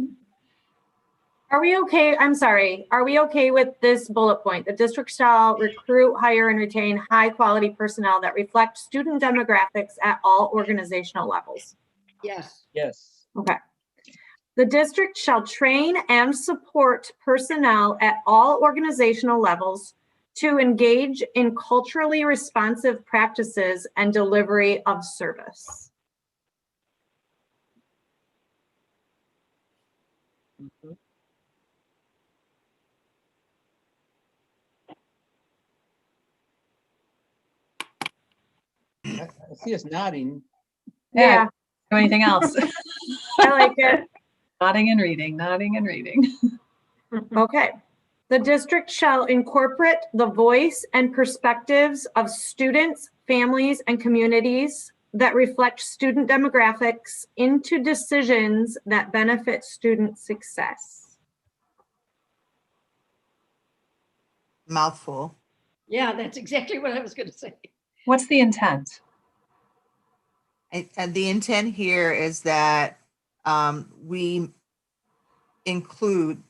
Are we okay? I'm sorry. Are we okay with this bullet point? The district shall recruit, hire, and retain high-quality personnel that reflect student demographics at all organizational levels. Yes. Yes. Okay. The district shall train and support personnel at all organizational levels to engage in culturally responsive practices and delivery of service. Mhm. I see us nodding. Yeah, Do anything else? I like it. Nodding and reading, nodding and reading. Okay. The district shall incorporate the voice and perspectives of students, families, and communities that reflect student demographics into decisions that benefit student success. Mouthful. Yeah, that's exactly what I was going to say. What's the intent? And the intent here is that we include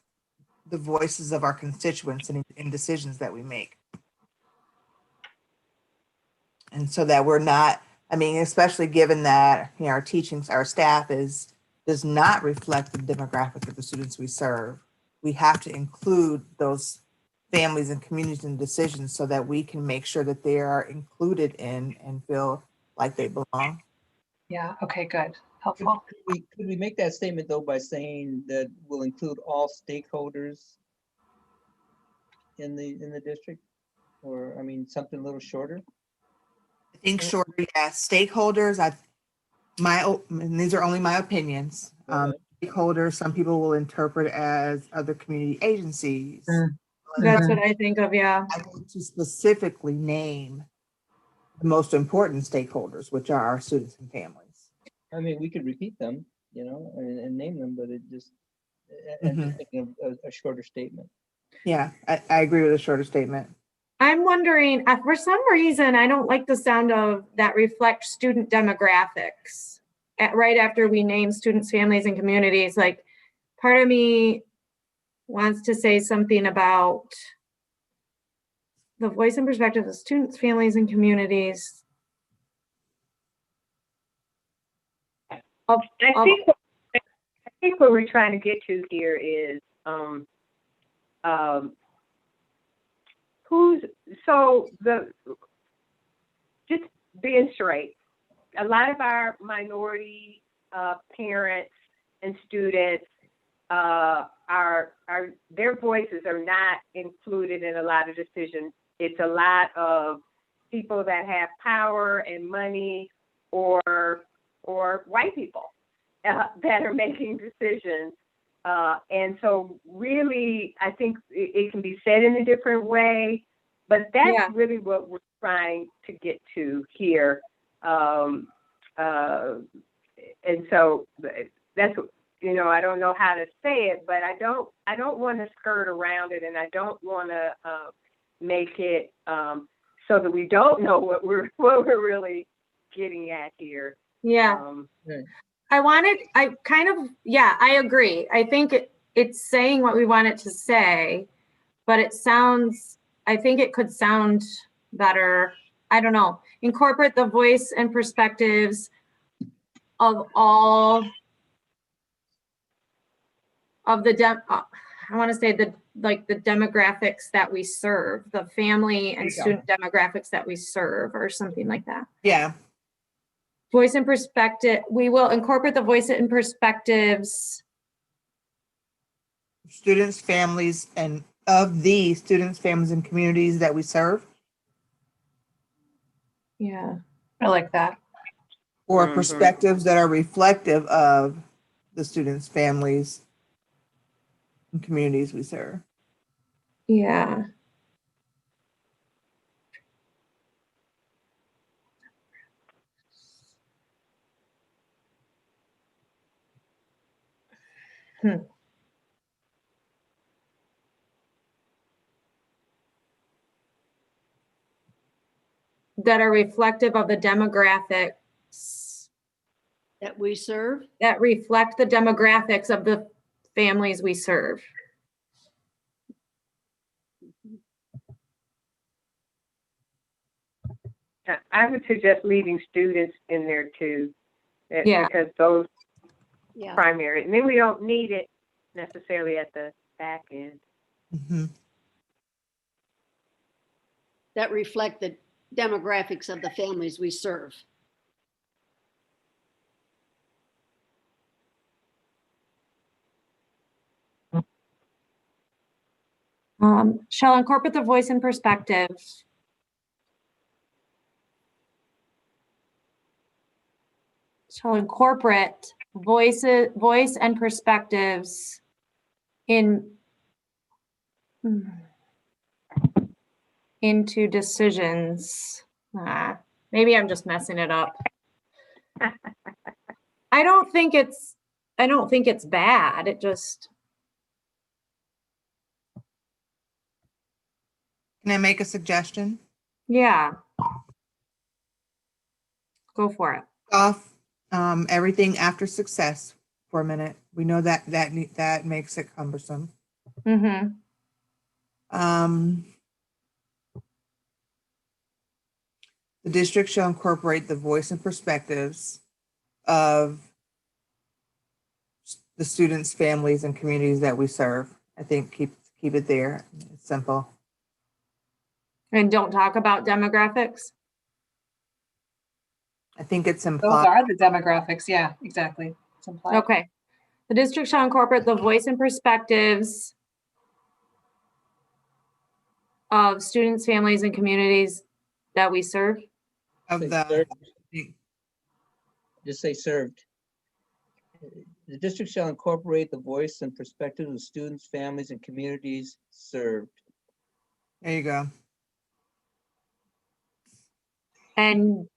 the voices of our constituents in decisions that we make. And so that we're not, I mean, especially given that, you know, our staff does not reflect the demographic of the students we serve. We have to include those families and communities in decisions so that we can make sure that they are included in and feel like they belong. Yeah, okay, good. Helpful. Could we make that statement though by saying that we'll include all stakeholders in the district? Or, I mean, something a little shorter? I think shorter, yeah, stakeholders, and these are only my opinions. Go Stakeholders, some people will interpret as other community agencies. Mm. That's what I think of, yeah. I want to specifically name the most important stakeholders, which are our students and families. I mean, we could repeat them, you know, and name them, but it just, I'm Mhm. just thinking of a shorter statement. Yeah, I agree with a shorter statement. I'm wondering, for some reason, I don't like the sound of that reflect student demographics. Right after we name students, families, and communities, like part of me wants to say something about the voice and perspective of students, families, and communities. I think what we're trying to get to here is just being straight. A lot of our minority parents and students their voices are not included in a lot of decisions. It's a lot of people that have power and money, or white people that are making decisions. And so really, I think it can be said in a different way, but that's Yeah. really what we're trying to get to here. And so that's, I don't know how to say it, but I don't want to skirt around it, and I don't want to make it so that we don't know what we're really getting at here. Yeah. Right. I agree. I think it's saying what we want it to say, but I think it could sound better. I don't know. Incorporate the voice and perspectives of all of the I want to say the demographics that we serve, the family and student demographics that we serve, or something like that. Yeah. Voice and perspective. We will incorporate the voice and perspectives. Students, families, and of the students, families, and communities that we serve, Yeah. I like that. or Mhm. perspectives that are reflective of the students, families, and communities we serve. Yeah. That are reflective of the demographics, That we serve. that reflect the demographics of the families we serve. I would suggest leaving students in there too, Yeah. because those Yeah. primary, and then we don't need it necessarily at the back end. Mhm. That reflect the demographics of the families we serve. Shall incorporate the voice and perspective. Shall incorporate voice and perspectives into decisions. Maybe I'm just messing it up. I don't think it's bad. It just, Can I make a suggestion? yeah. Go for it. Off everything after success for a minute. We know that makes it cumbersome. Mm-hmm. The district shall incorporate the voice and perspectives of the students, families, and communities that we serve. I think keep it there. It's simple. And don't talk about demographics. I think it's Those implied. are the demographics. Yeah, exactly. It's implied. Okay. The district shall incorporate the voice and perspectives of students, families, and communities that we serve. Of Say the, served. Just say served. The district shall incorporate the voice and perspective of students, families, and communities served. there you go. And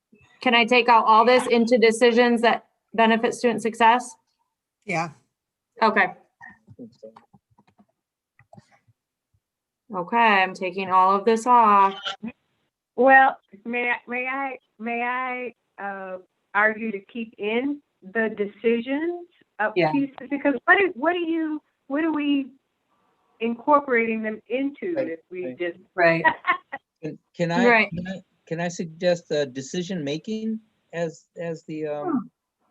can I take out all this into decisions that benefit student success? Yeah. Okay. Okay, I'm taking all of this off. Well, may I argue to keep in the decisions Yeah. pieces, because what are we incorporating them into Right, if we right. just Right. Can I, Right. can I suggest decision making as the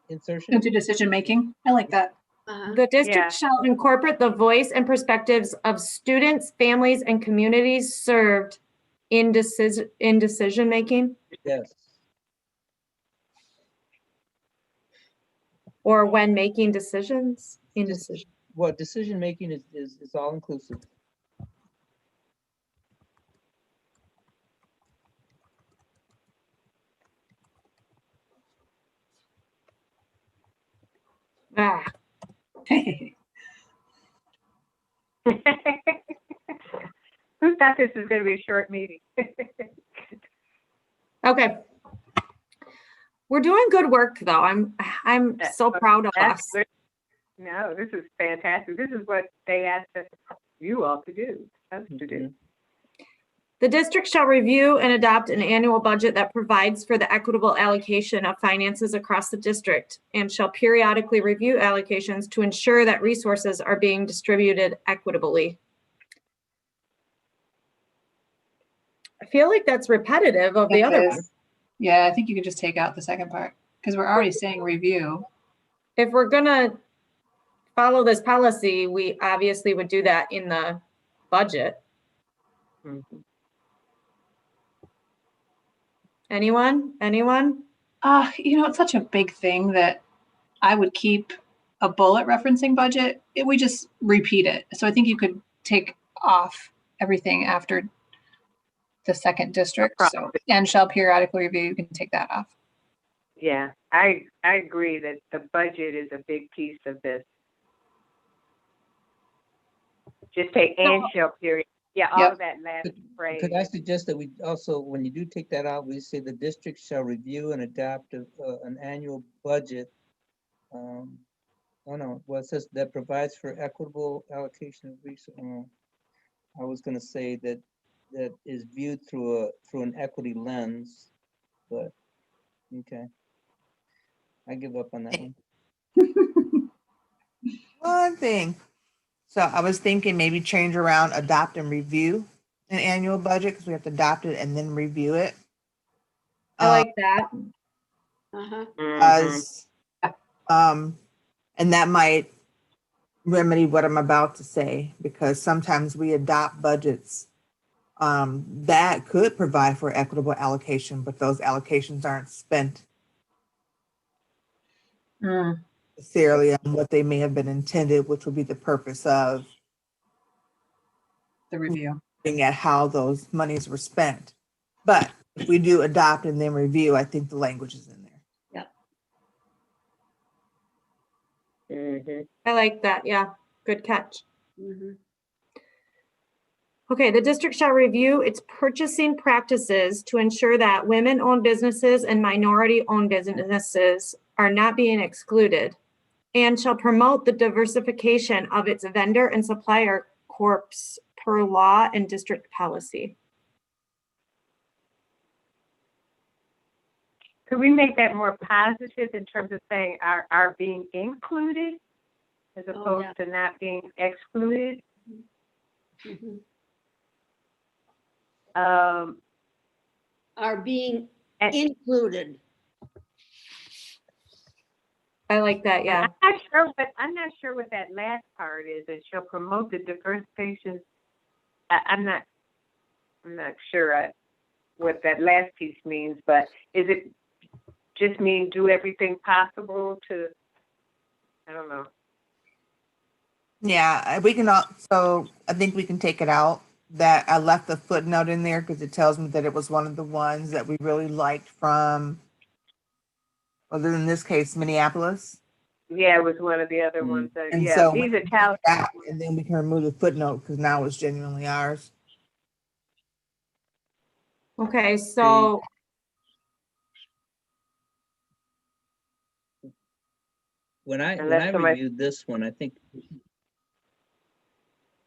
insertion? Into decision making. I like that. Uh-huh. The district Yeah. shall incorporate the voice and perspectives of students, families, and communities served in decision making, Yes. or when making decisions in decision. Well, decision-making is all inclusive. Ah, Who thought this was gonna be a short meeting? okay. We're doing good work though. I'm so proud of That's us. good. No, this is fantastic. This is what they asked you all to do, us to do. The district shall review and adopt an annual budget that provides for the equitable allocation of finances across the district and shall periodically review allocations to ensure that resources are being distributed equitably. I feel like that's repetitive of the It other is. one. Yeah, I think you could just take out the second part because we're already saying review. If we're gonna follow this policy, we obviously would do that in the budget. Mhm. Anyone? It's such a big thing that I would keep a bullet referencing budget. We just repeat it. So I think you could take off everything after the second district. So, and shall periodically review, you can take that off. Yeah, I agree that the budget is a big piece of this. Just take and shall period. Yeah, all Yep. of that last phrase. Could I suggest that we also, when you do take that out, we say the district shall review and adopt an annual budget. Oh no, well, it says that provides for equitable allocation of resources. I was gonna say that is viewed through an equity lens, but okay. I give up on that one. One thing. So I was thinking maybe change around adopt and review an annual budget because we have to adopt it and then review it. I like that. Uh-huh. Mhm. As, and that might remedy what I'm about to say, because sometimes we adopt budgets that could provide for equitable allocation, but those allocations aren't spent necessarily on what they may have been intended, which would be the purpose of The review. looking at how those monies were spent. But if we do adopt and then review, I think the language is in there. Mhm. I like that. Yeah, good catch. Mhm. Okay, the district shall review its purchasing practices to ensure that women-owned businesses and minority-owned businesses are not being excluded, and shall promote the diversification of its vendor and supplier corps per law and district policy. Could we make that more positive in terms of saying are being included as opposed yeah. to not being excluded? Mhm. Are Are being included. I like that, yeah. I'm not sure what that last part is. It shall promote the diversification. I'm not sure what that last piece means, but is it just mean do everything possible to? I don't know. Yeah, we can, so I think we can take it out. That I left the footnote in there because it tells me that it was one of the ones that we really liked from, other than this case, Minneapolis. Yeah, it was one of the other ones. And Yeah, so these we are can take towels. it out, and then we can remove the footnote because now it's genuinely ours. Okay, so When I Unless somebody- reviewed this one, I think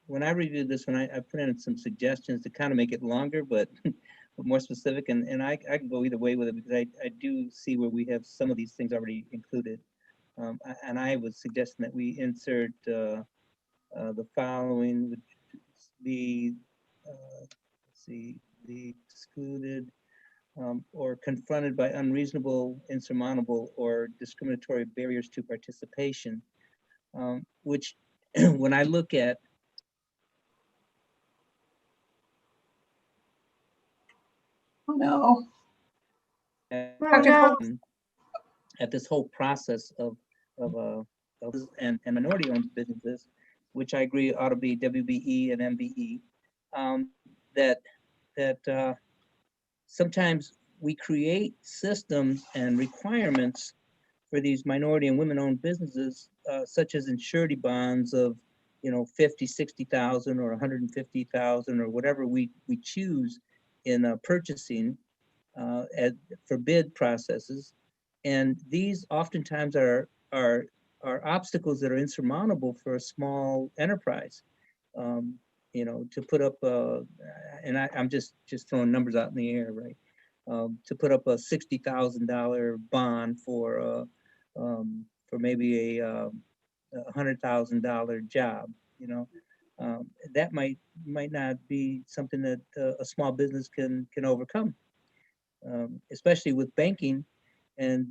when I reviewed this one, I put in some suggestions to kind of make it longer, but more specific. And I can go either way with it because I do see where we have some of these things already included. And I was suggesting that we insert the following, which is the let's see, the excluded or confronted by unreasonable, insurmountable, or discriminatory barriers to participation, which when I look at Oh no. Dr. Fuller. at this whole process of and minority-owned businesses, which I agree ought to be WBE and MBE, that sometimes we create systems and requirements for these minority and women-owned businesses, such as insurance bonds of, 50, 60,000 or 150,000 or whatever we choose in purchasing for bid processes. And these oftentimes are obstacles that are insurmountable for a small enterprise. To put up, and I'm just throwing numbers out in the air, right? To put up a $60,000 bond for maybe a $100,000 job, that might not be something that a small business can overcome, especially with banking and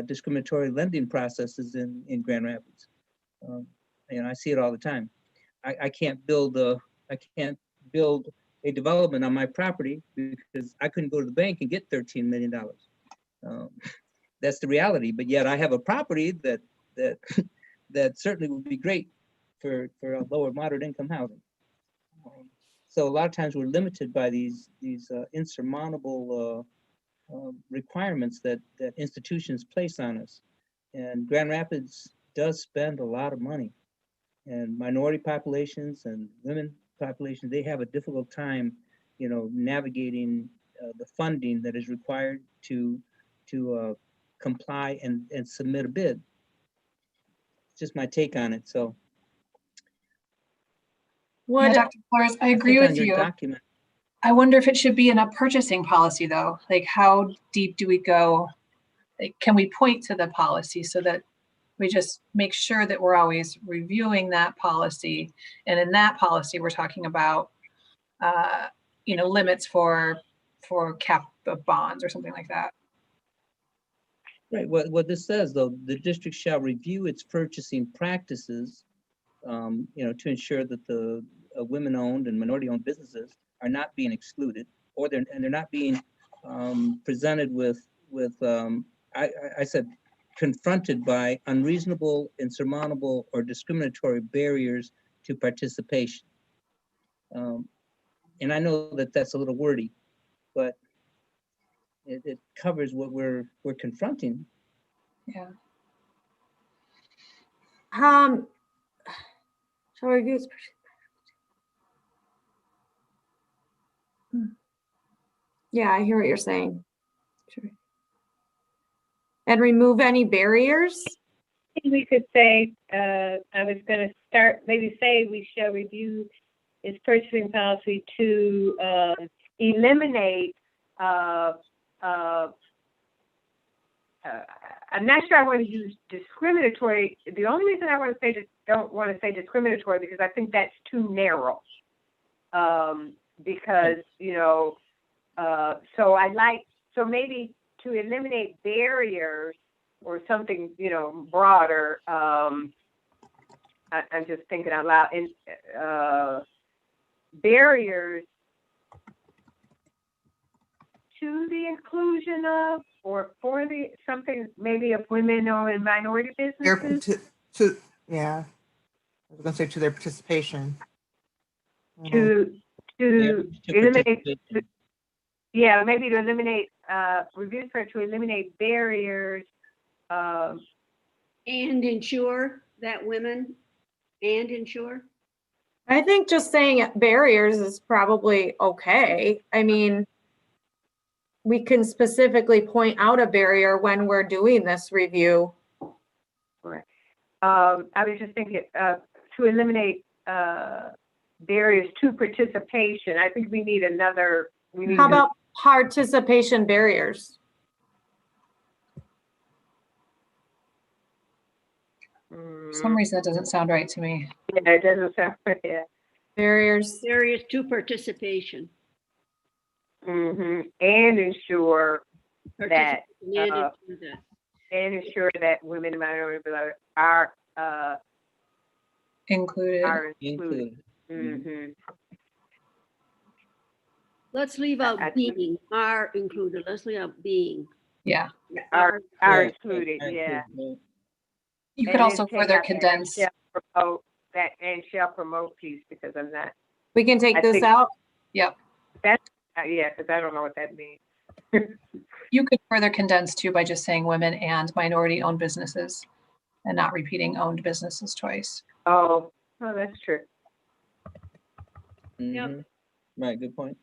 discriminatory lending processes in Grand Rapids. I see it all the time. I can't build a development on my property because I couldn't go to the bank and get $13 million. That's the reality. But yet I have a property that certainly would be great for a lower moderate income housing. So a lot of times we're limited by these insurmountable requirements that institutions place on us. And Grand Rapids does spend a lot of money. And minority populations and women populations, they have a difficult time, navigating the funding that is required to comply and submit a bid. It's just my take on it. So, Yeah, Dr. Flores, I agree with you. Document. I wonder if it should be in a purchasing policy, though. Like, how deep do we go? Like, can we point to the policy so that we just make sure that we're always reviewing that policy? And in that policy, we're talking about, limits for cap of bonds or something like that. Right. What this says, though, the district shall review its purchasing practices, to ensure that the women-owned and minority-owned businesses are not being excluded, or they're not being presented with I said confronted by unreasonable, insurmountable, or discriminatory barriers to participation. And I know that that's a little wordy, but it covers what we're confronting. Yeah. Shall review its Yeah, I hear what you're saying. Sure. And remove any barriers? We could say, I was going to start, maybe say we shall review its purchasing policy to eliminate, I'm not sure I want to use discriminatory. The only reason I want to say don't want to say discriminatory because I think that's too narrow. Because, so maybe to eliminate barriers or something, broader. I'm just thinking out loud. And barriers to the inclusion of or for the something maybe of women or in minority businesses. Yeah, I was gonna say to their participation. To eliminate. Maybe to eliminate reviews for to eliminate barriers. And ensure that women and ensure. I think just saying barriers is probably okay. I mean, we can specifically point out a barrier when we're doing this review. Right. I was just thinking to eliminate barriers to participation. I think we need another. How about participation barriers? For some reason, that doesn't sound right to me. Yeah, it doesn't sound right. Yeah. Barriers to participation. Mm-hmm. And ensure that women and minority are included. Mm-hmm. Let's leave out being. Are included. Let's leave out being. Yeah. Are included. Yeah. You could also further condense. that and shall promote piece because I'm not, We can take I this think- out. Yep. yeah, because I don't know what that means. You could further condense too by just saying women and minority owned businesses and not repeating owned businesses twice. Oh, that's true. Mhm. Right, good point.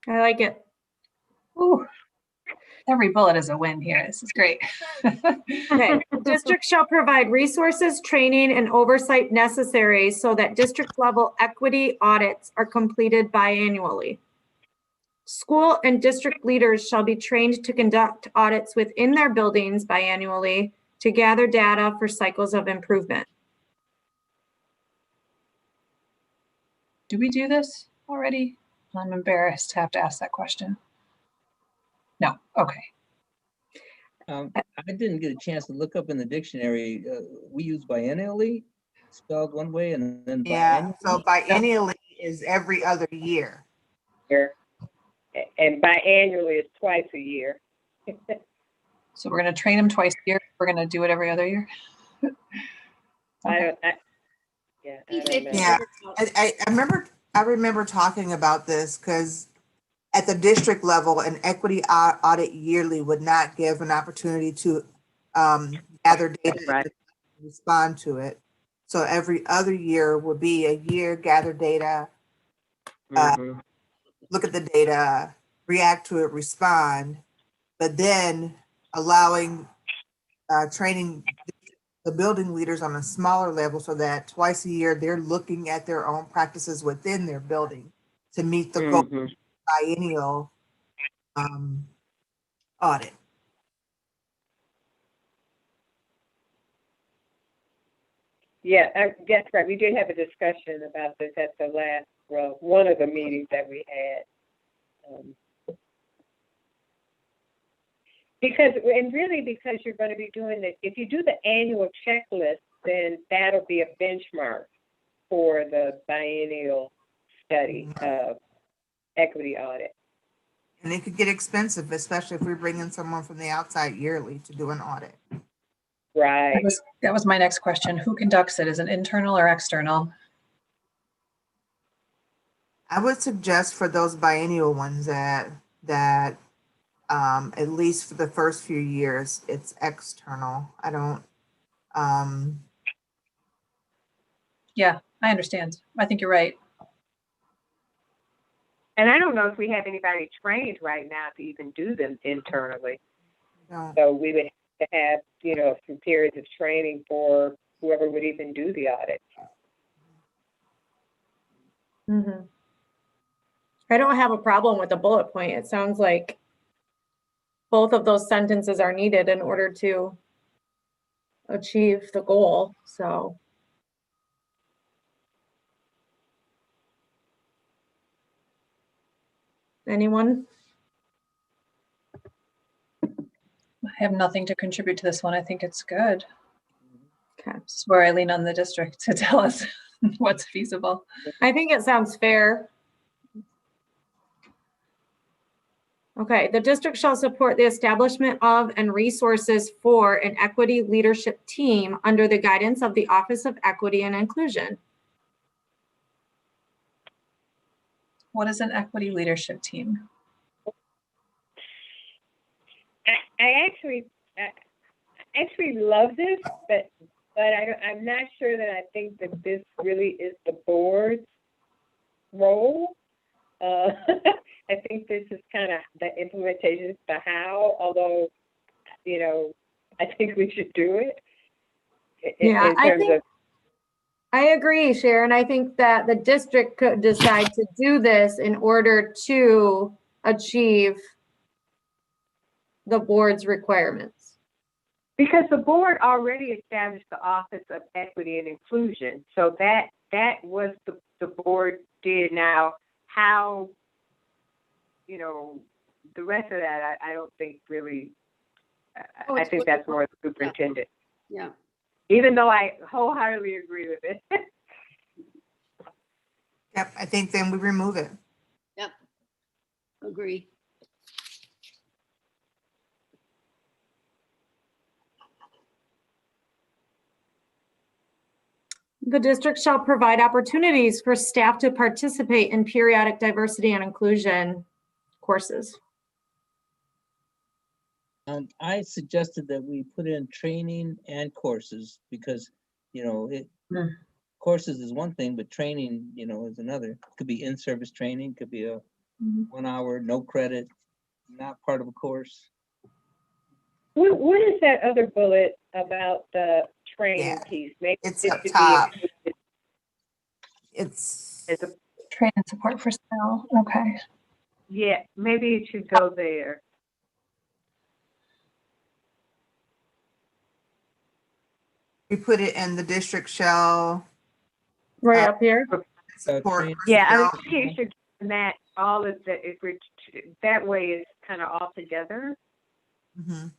I like it. Ooh, every bullet is a win here. This is great. Okay, the district shall provide resources, training, and oversight necessary so that district level equity audits are completed biannually. School and district leaders shall be trained to conduct audits within their buildings biannually to gather data for cycles of improvement. Do we do this already? I'm embarrassed to have to ask that question. No, okay. I didn't get a chance to look up in the dictionary. We use biennially, spelled one way, and then Yeah, biannually. so biennially is every other year. Year. And biannually is twice a year. So we're going to train them twice a year. We're going to do it every other year. I Okay. don't, yeah, I don't know. Yeah. I remember talking about this because at the district level, an equity audit yearly would not give an opportunity to gather data Right. and respond to it. So every other year would be a year, gather data, Mhm. look at the data, react to it, respond, but then allowing training the building leaders on a smaller level so that twice a year they're looking at their own practices within their building to meet the goal Mhm. biennial audit. Yeah, that's right. We did have a discussion about this at the last, well, one of the meetings that we had. Because you're going to be doing it, if you do the annual checklist, then that'll be a benchmark for the biennial study of equity audit. And it could get expensive, especially if we bring in someone from the outside yearly to do an audit. Right. That was my next question. Who conducts it? Is it internal or external? I would suggest for those biennial ones that at least for the first few years, it's external. I don't, Yeah, I understand. I think you're right. And I don't know if we have anybody trained right now to even do them internally. don't. So we would have to have, some periods of training for whoever would even do the audit. Mhm. I don't have a problem with the bullet point. It sounds like both of those sentences are needed in order to achieve the goal, so. Anyone? I have nothing to contribute to this one. I think it's good. Okay. This is where I lean on the district to tell us what's feasible. I think it sounds fair. Okay, the district shall support the establishment of and resources for an equity leadership team under the guidance of the Office of Equity and Inclusion. What is an equity leadership team? I actually love this, but I'm not sure that I think that this really is the board's role. I think this is kind of the implementation, the how, although, I think we should do it. Yeah, In I agree, Sharon. I think that the district could decide to do this in order to achieve the board's requirements? Because the board already established the Office of Equity and Inclusion. So that was the board did. Now, how, you know, the rest of that, I don't think really, Oh, I it's think what that's the- more the superintendent. Yeah, Even though I wholeheartedly agree with it. Yep, I think then we remove it. yep. Agree. The district shall provide opportunities for staff to participate in periodic diversity and inclusion courses. I suggested that we put in training and courses because, you know, Hmm. courses is one thing, but training, you know, is another. Could be in-service training, could be a 1 hour, no credit, not part of a course. What is that other bullet about the training Yeah, piece? Maybe it's it up should top. be included It's, as a, Train and support for sale. Okay. yeah, maybe it should go there. we put it in the district shall Right up here. support. training. Yeah, I personnel. think you should match all of the, if we're, that way it's kind of all together. Mhm.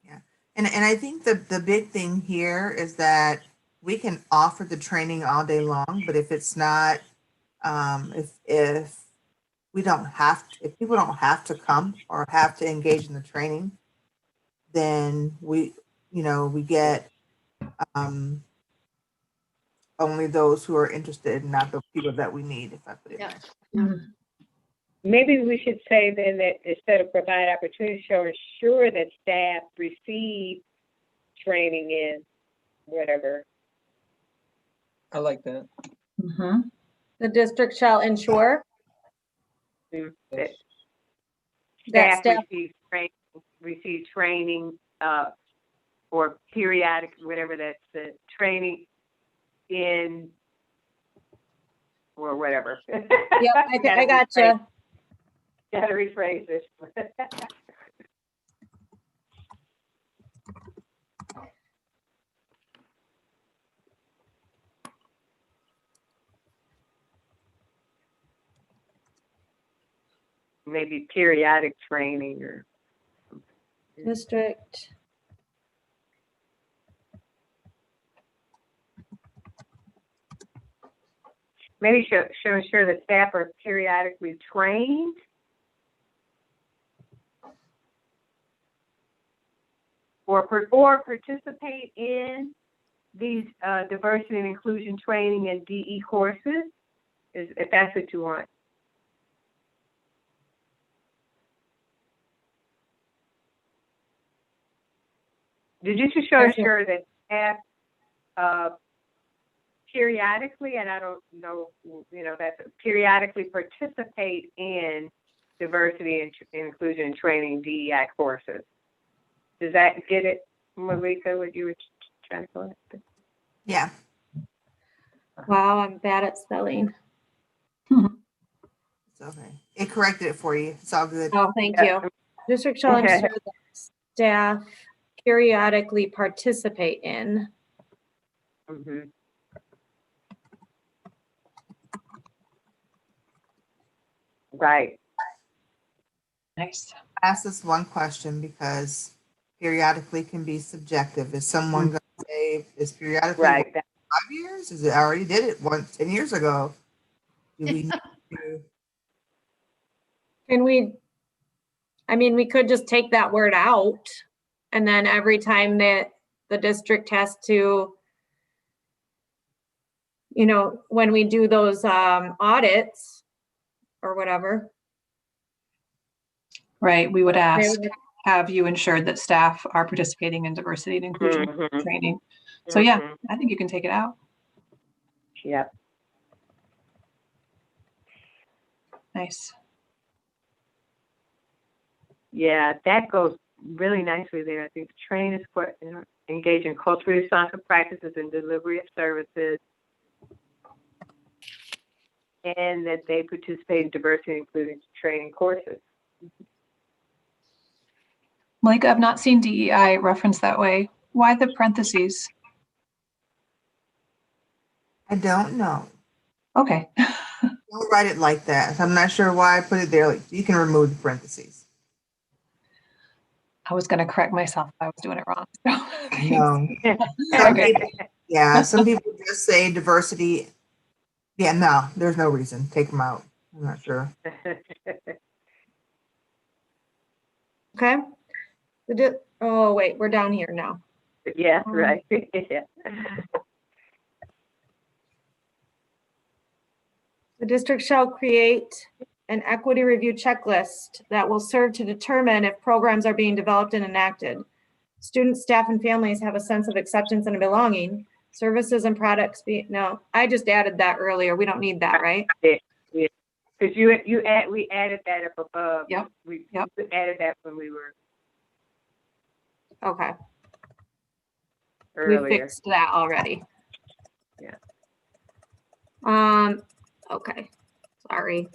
Yeah, and I think the big thing here is that we can offer the training all day long, but if it's not, if we don't have to, if people don't have to come or have to engage in the training, then we, you know, we get only those who are interested, not the people that we need, if I put it Yeah. right. Yeah. Maybe we should say then that instead of provide opportunities, shall ensure that staff receive training in whatever. I like that. The district shall ensure That that staff staff, receive training, or periodic, whatever that's the training in, or whatever. yep, I gotcha. Gotta rephrase this. Maybe periodic training or. District. Maybe should ensure that staff are periodically trained. Or participate in these diversity and inclusion training and DE courses, if that's what you want. Did you just ensure that staff periodically, and I don't know, you know, that periodically participate in diversity and inclusion and training DEI courses? Does that get it, Melissa, what you were trying to call it? Yeah, Wow, I'm bad at spelling. it's okay. It corrected it for you. It's all good. Oh, thank Yeah. you. District shall ensure that staff periodically participate in. Mm-hmm. Right. Nice. Ask this one question because periodically can be subjective. Is someone going to say, is periodically Right. 5 years? Is it, I already did it once 10 years ago. Do we need to? Can we, I mean, we could just take that word out and then every time that the district has to, you know, when we do those audits or whatever. Right. We would they ask, would- have you ensured that staff are participating in diversity and inclusion Mhm. training? So yeah, Mhm. I think you can take it out. Yep. Nice. Yeah, that goes really nicely there. I think train is engage in culturally responsive practices and delivery of services. and that they participate in diversity and inclusion training courses. Malika, I've not seen DEI referenced that way. Why the parentheses? I don't know. Okay. Don't write it like that. I'm not sure why I put it there. Like, you can remove the parentheses. I was going to correct myself if I was doing it wrong. No. Okay. Yeah, some people just say diversity. Yeah, no, there's no reason. Take them out. I'm not sure. Okay. Oh, wait, we're down here now. Yeah, right. Yeah. The district shall create an equity review checklist that will serve to determine if programs are being developed and enacted. Students, staff, and families have a sense of acceptance and belonging. Services and products no, I just added that earlier. We don't need that, right? Yeah. Because we added that up above. Yep. We Yep. added that when we were Okay, we earlier. fixed that already. Yeah. Okay, sorry.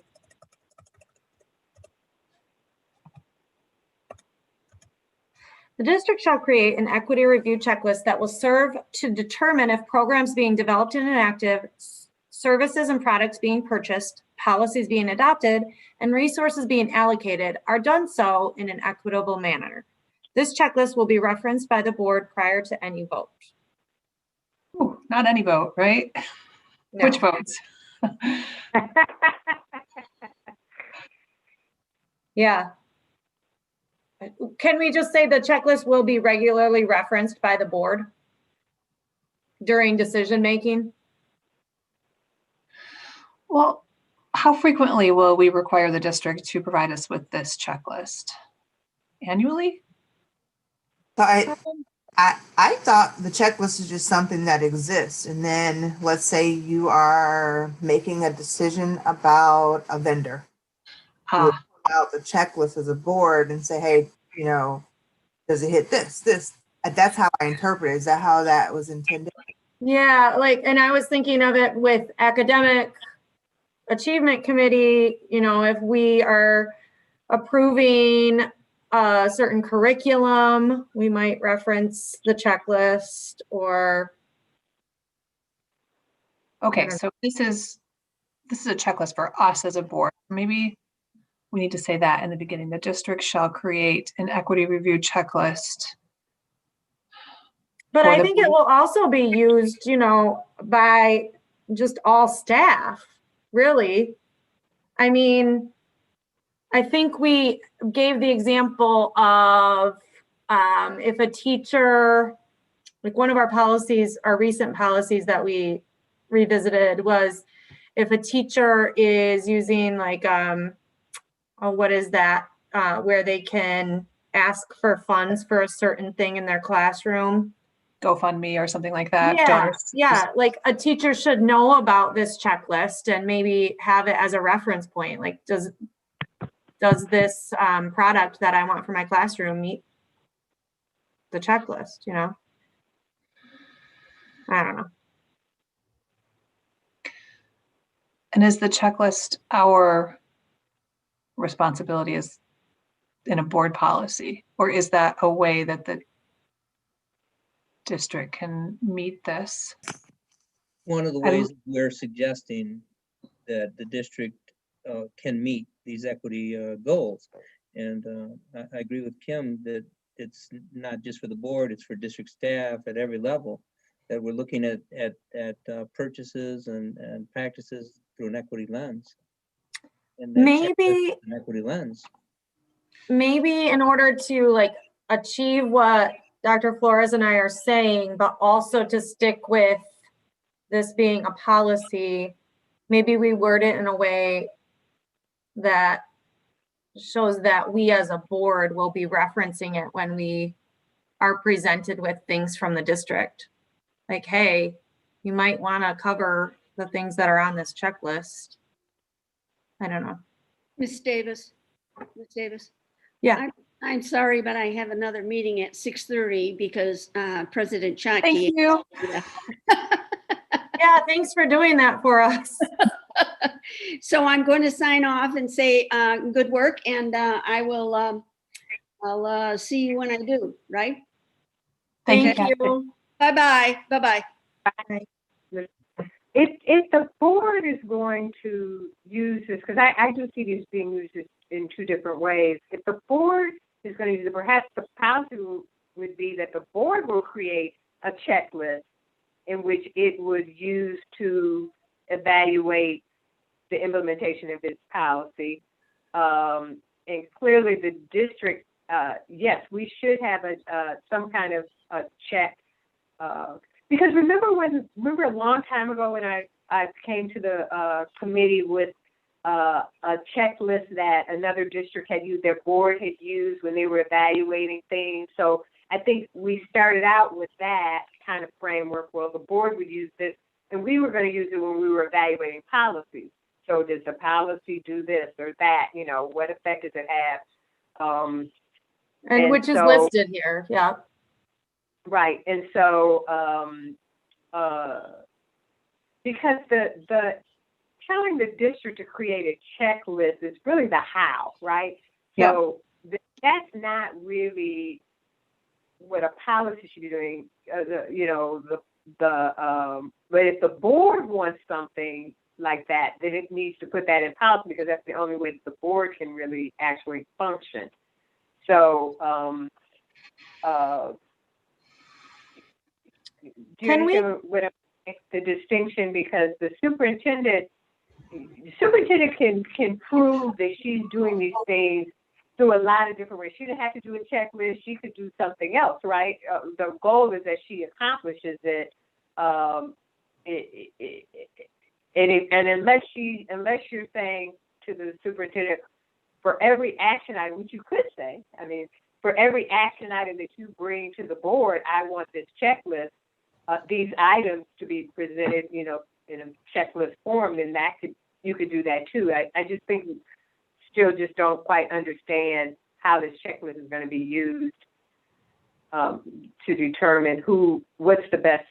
The district shall create an equity review checklist that will serve to determine if programs being developed and enacted, services and products being purchased, policies being adopted, and resources being allocated are done so in an equitable manner. This checklist will be referenced by the board prior to any vote. Ooh, not any vote, right? No. Which votes? Yeah. Can we just say the checklist will be regularly referenced by the board during decision-making? Well, how frequently will we require the district to provide us with this checklist? Annually? So I thought the checklist is just something that exists. And then let's say you are making a decision about a vendor. You would put out the checklist as a board and say, hey, does it hit this? That's how I interpret it. Is that how that was intended? Yeah, and I was thinking of it with academic achievement committee, if we are approving a certain curriculum, we might reference the checklist or. Okay, so this is a checklist for us as a board. Maybe we need to say that in the beginning. The district shall create an equity review checklist. But I think it will also be used, by just all staff, really. I mean, I think we gave the example of if a teacher, like one of our policies, our recent policies that we revisited was if a teacher is using what is that, where they can ask for funds for a certain thing in their classroom. GoFundMe or something like that. Yeah, like a teacher should know about this checklist and maybe have it as a reference point. Like, does this product that I want for my classroom meet the checklist, I don't know. And is the checklist our responsibility as in a board policy, or is that a way that the district can meet this? One of the ways we're suggesting that the district can meet these equity goals. And I agree with Kim that it's not just for the board, it's for district staff at every level, that we're looking at purchases and practices through an equity lens. And maybe an equity lens. Maybe in order to achieve what Dr. Flores and I are saying, but also to stick with this being a policy, maybe we word it in a way that shows that we as a board will be referencing it when we are presented with things from the district. Like, hey, you might want to cover the things that are on this checklist. I don't know. Ms. Davis. Yeah. I'm sorry, but I have another meeting at 6:30 because President Chaki. Thank you. Yeah, thanks for doing that for us. So I'm going to sign off and say, good work, and I'll see you when I do, right? Thank you, Thank Kathy. you. Bye-bye, bye-bye. If the board is going to use this, because I do see this being used in two different ways. If the board is going to use it, perhaps the policy would be that the board will create a checklist in which it would use to evaluate the implementation of this policy. And clearly the district, yes, we should have some kind of a check. Because remember a long time ago when I came to the committee with a checklist that another district had used, their board had used when they were evaluating things. So I think we started out with that kind of framework. Well, the board would use this, and we were going to use it when we were evaluating policies. So does the policy do this or that? You know, what effect does it have? And which is listed here, yeah. Right, and so because the telling the district to create a checklist is really the how, right? Yeah. So that's not really what a policy should be doing. But if the board wants something like that, then it needs to put that in policy because that's the only way that the board can really actually function. So, do you understand what the distinction? Because the superintendent can prove that she's doing these things through a lot of different ways. She didn't have to do a checklist. She could do something else, right? The goal is that she accomplishes it. And unless you're saying to the superintendent, for every action item, which you could say, I mean, for every action item that you bring to the board, I want this checklist, these items to be presented, in a checklist form, then you could do that too. I just think we still just don't quite understand how this checklist is going to be used to determine what's the best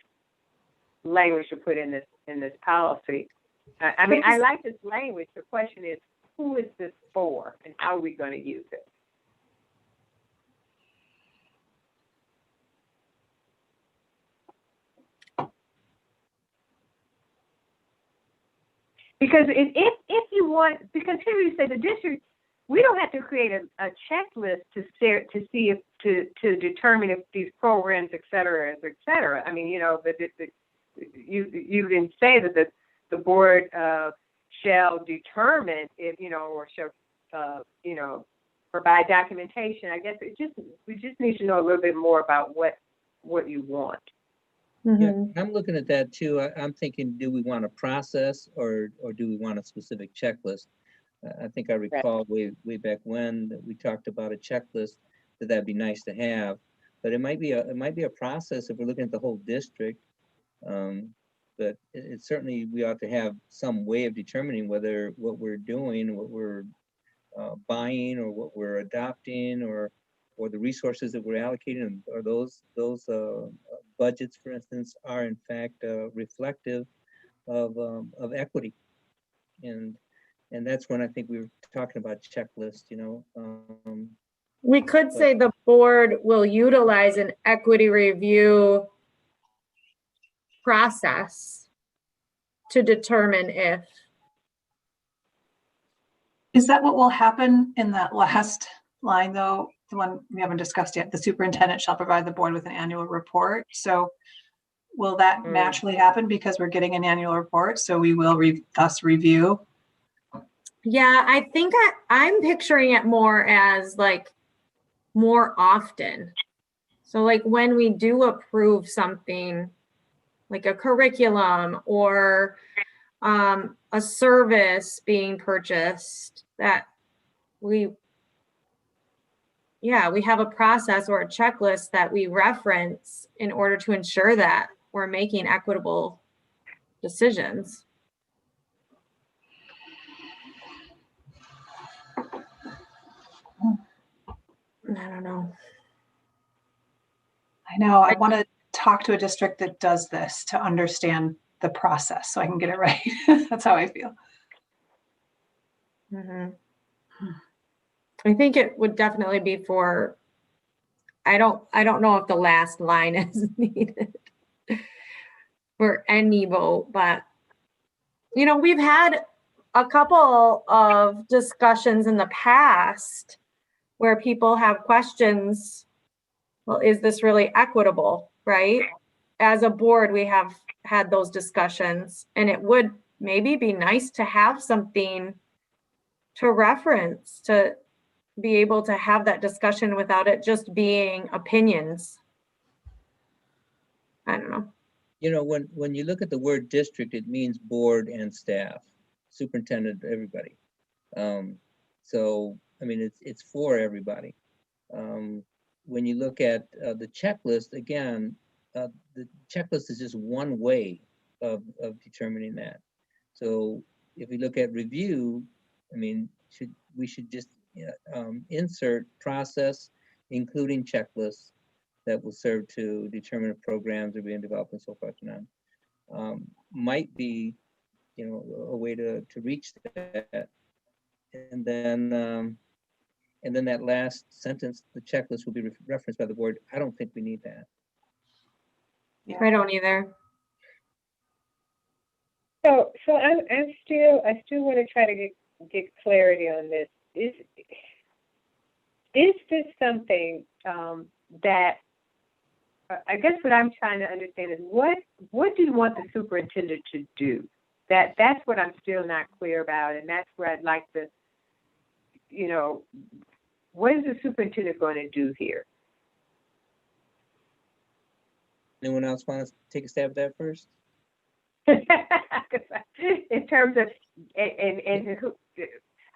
language to put in this policy. I mean, I like this language. The question is, who is this for, and how are we going to use it? Because if you want, because here you say the district, we don't have to create a checklist to determine if these programs, et cetera. I mean, you can say that the board shall determine if, or shall, provide documentation. I guess we just need to know a little bit more about what you want. Yeah, I'm looking at that too. I'm thinking, do we want a process or do we want a specific checklist? I think I recall way back when that we talked about a checklist, that'd be nice to have, but it might be a process if we're looking at the whole district. But it certainly, we ought to have some way of determining whether what we're doing, what we're buying, or what we're adopting, or the resources that we're allocating, or those budgets, for instance, are in fact reflective of equity. And that's when I think we were talking about checklist, We could say the board will utilize an equity review process to determine if. Is that what will happen in that last line though? The one we haven't discussed yet, the superintendent shall provide the board with an annual report. So will that naturally happen because we're getting an annual report? So we will thus review. Yeah, I think I'm picturing it more as like more often. So like when we do approve something like a curriculum or a service being purchased, that we have a process or a checklist that we reference in order to ensure that we're making equitable decisions. I don't know. I know. I want to talk to a district that does this to understand the process so I can get it right. That's how I feel. Mhm. I think it would definitely be for, I don't know if the last line is needed for any vote, but we've had a couple of discussions in the past where people have questions. Well, is this really equitable, right? As a board, we have had those discussions, and it would maybe be nice to have something to reference, to be able to have that discussion without it just being opinions. I don't know. When you look at the word district, it means board and staff, superintendent, everybody. So, I mean, it's for everybody. When you look at the checklist, again, the checklist is just one way of determining that. So if we look at review, I mean, we should just insert process, including checklists that will serve to determine if programs are being developed and so forth and on. Might be, a way to reach that. And then that last sentence, the checklist will be referenced by the board. I don't think we need that. I don't either. So I still want to try to get clarity on this. Is this something that I guess what I'm trying to understand is what do you want the superintendent to do? That's what I'm still not clear about, and that's where I'd like to, what is the superintendent going to do here? Anyone else want to take a stab at that first? In terms of, and who,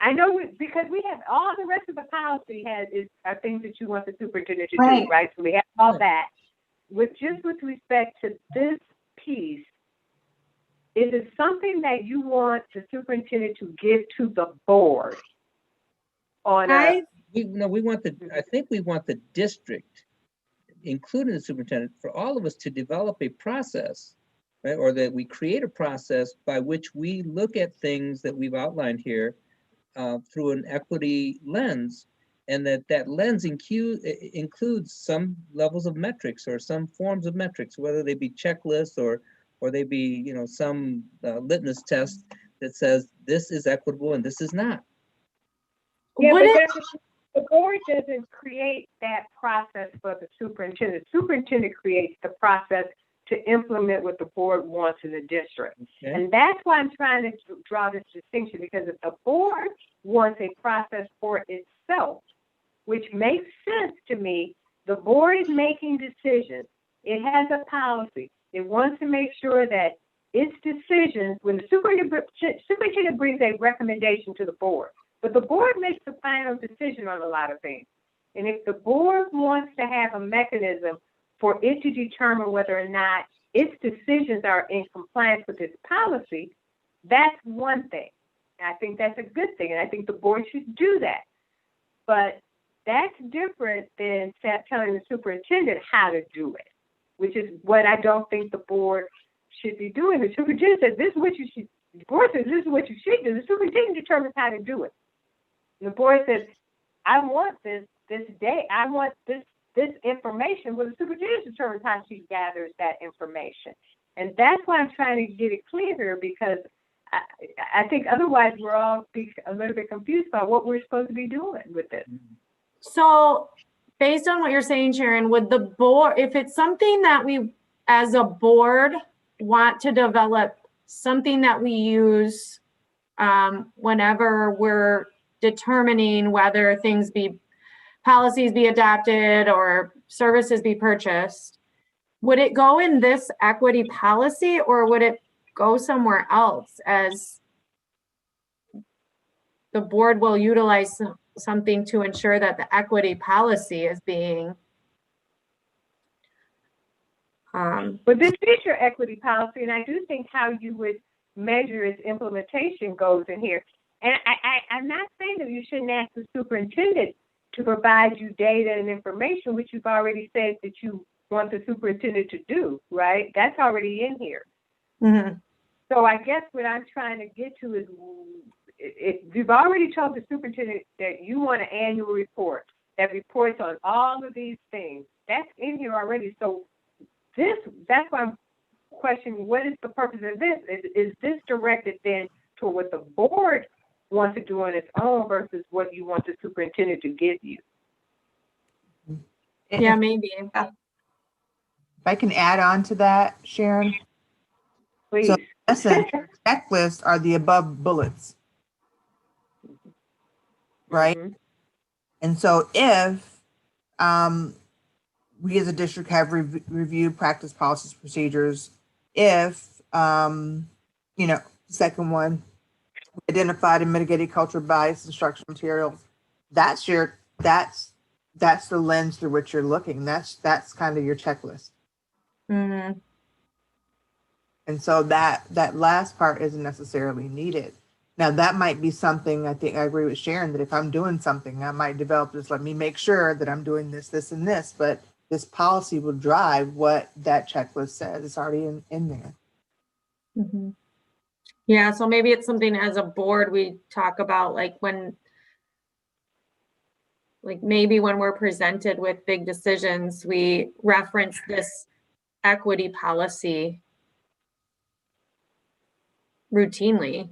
I know because we have all the rest of the policy are things that you want the superintendent to do, right? So we have all that. With respect to this piece, is it something that you want the superintendent to give to the board on I think we want the district, including the superintendent, for all of us to develop a process, right? Or that we create a process by which we look at things that we've outlined here through an equity lens, and that lens includes some levels of metrics or some forms of metrics, whether they be checklists or they be some litmus test that says this is equitable and this is not. Yeah, the board doesn't create that process for the superintendent. The superintendent creates the process to implement what the board wants in the district. Okay. And that's why I'm trying to draw this distinction, because if the board wants a process for itself, which makes sense to me, the board is making decisions. It has a policy. It wants to make sure that its decisions, when the superintendent brings a recommendation to the board, but the board makes the final decision on a lot of things. And if the board wants to have a mechanism for it to determine whether or not its decisions are in compliance with its policy, that's one thing. I think that's a good thing, and I think the board should do that. But that's different than telling the superintendent how to do it, which is what I don't think the board should be doing. The superintendent says, this is what you should, the board says, this is what you should do. The superintendent determines how to do it. And the board says, I want this day, I want this information. Well, the superintendent determines how she gathers that information. And that's why I'm trying to get it clear here, because I think otherwise we're all a little bit confused about what we're supposed to be doing with this. So based on what you're saying, Sharon, would the board, if it's something that we as a board want to develop, something that we use whenever we're determining whether policies be adopted or services be purchased, would it go in this equity policy, or would it go somewhere else, as the board will utilize something to ensure that the equity policy is being but this is your equity policy, and I do think how you would measure its implementation goes in here. And I'm not saying that you shouldn't ask the superintendent to provide you data and information, which you've already said that you want the superintendent to do, right? That's already in here. Mhm. So I guess what I'm trying to get to is, if you've already told the superintendent that you want an annual report that reports on all of these things, that's in here already. So that's why I'm questioning, what is the purpose of this? Is this directed then to what the board wants to do on its own versus what you want the superintendent to give you? Yeah, maybe. If I can add on to that, Sharon. Please. So, in essence, your checklist are the above bullets, right? Mhm. And so if we as a district have reviewed practice policies, procedures, if, second one, identified and mitigated cultural bias instructional materials, that's the lens through which you're looking. That's kind of your checklist. Mhm. And so that last part isn't necessarily needed. Now that might be something, I think I agree with Sharon, that if I'm doing something, I might develop this, let me make sure that I'm doing this, this, and this, but this policy will drive what that checklist says. It's already in there. Mhm. Yeah, so maybe it's something as a board we talk about, like maybe when we're presented with big decisions, we reference this equity policy routinely.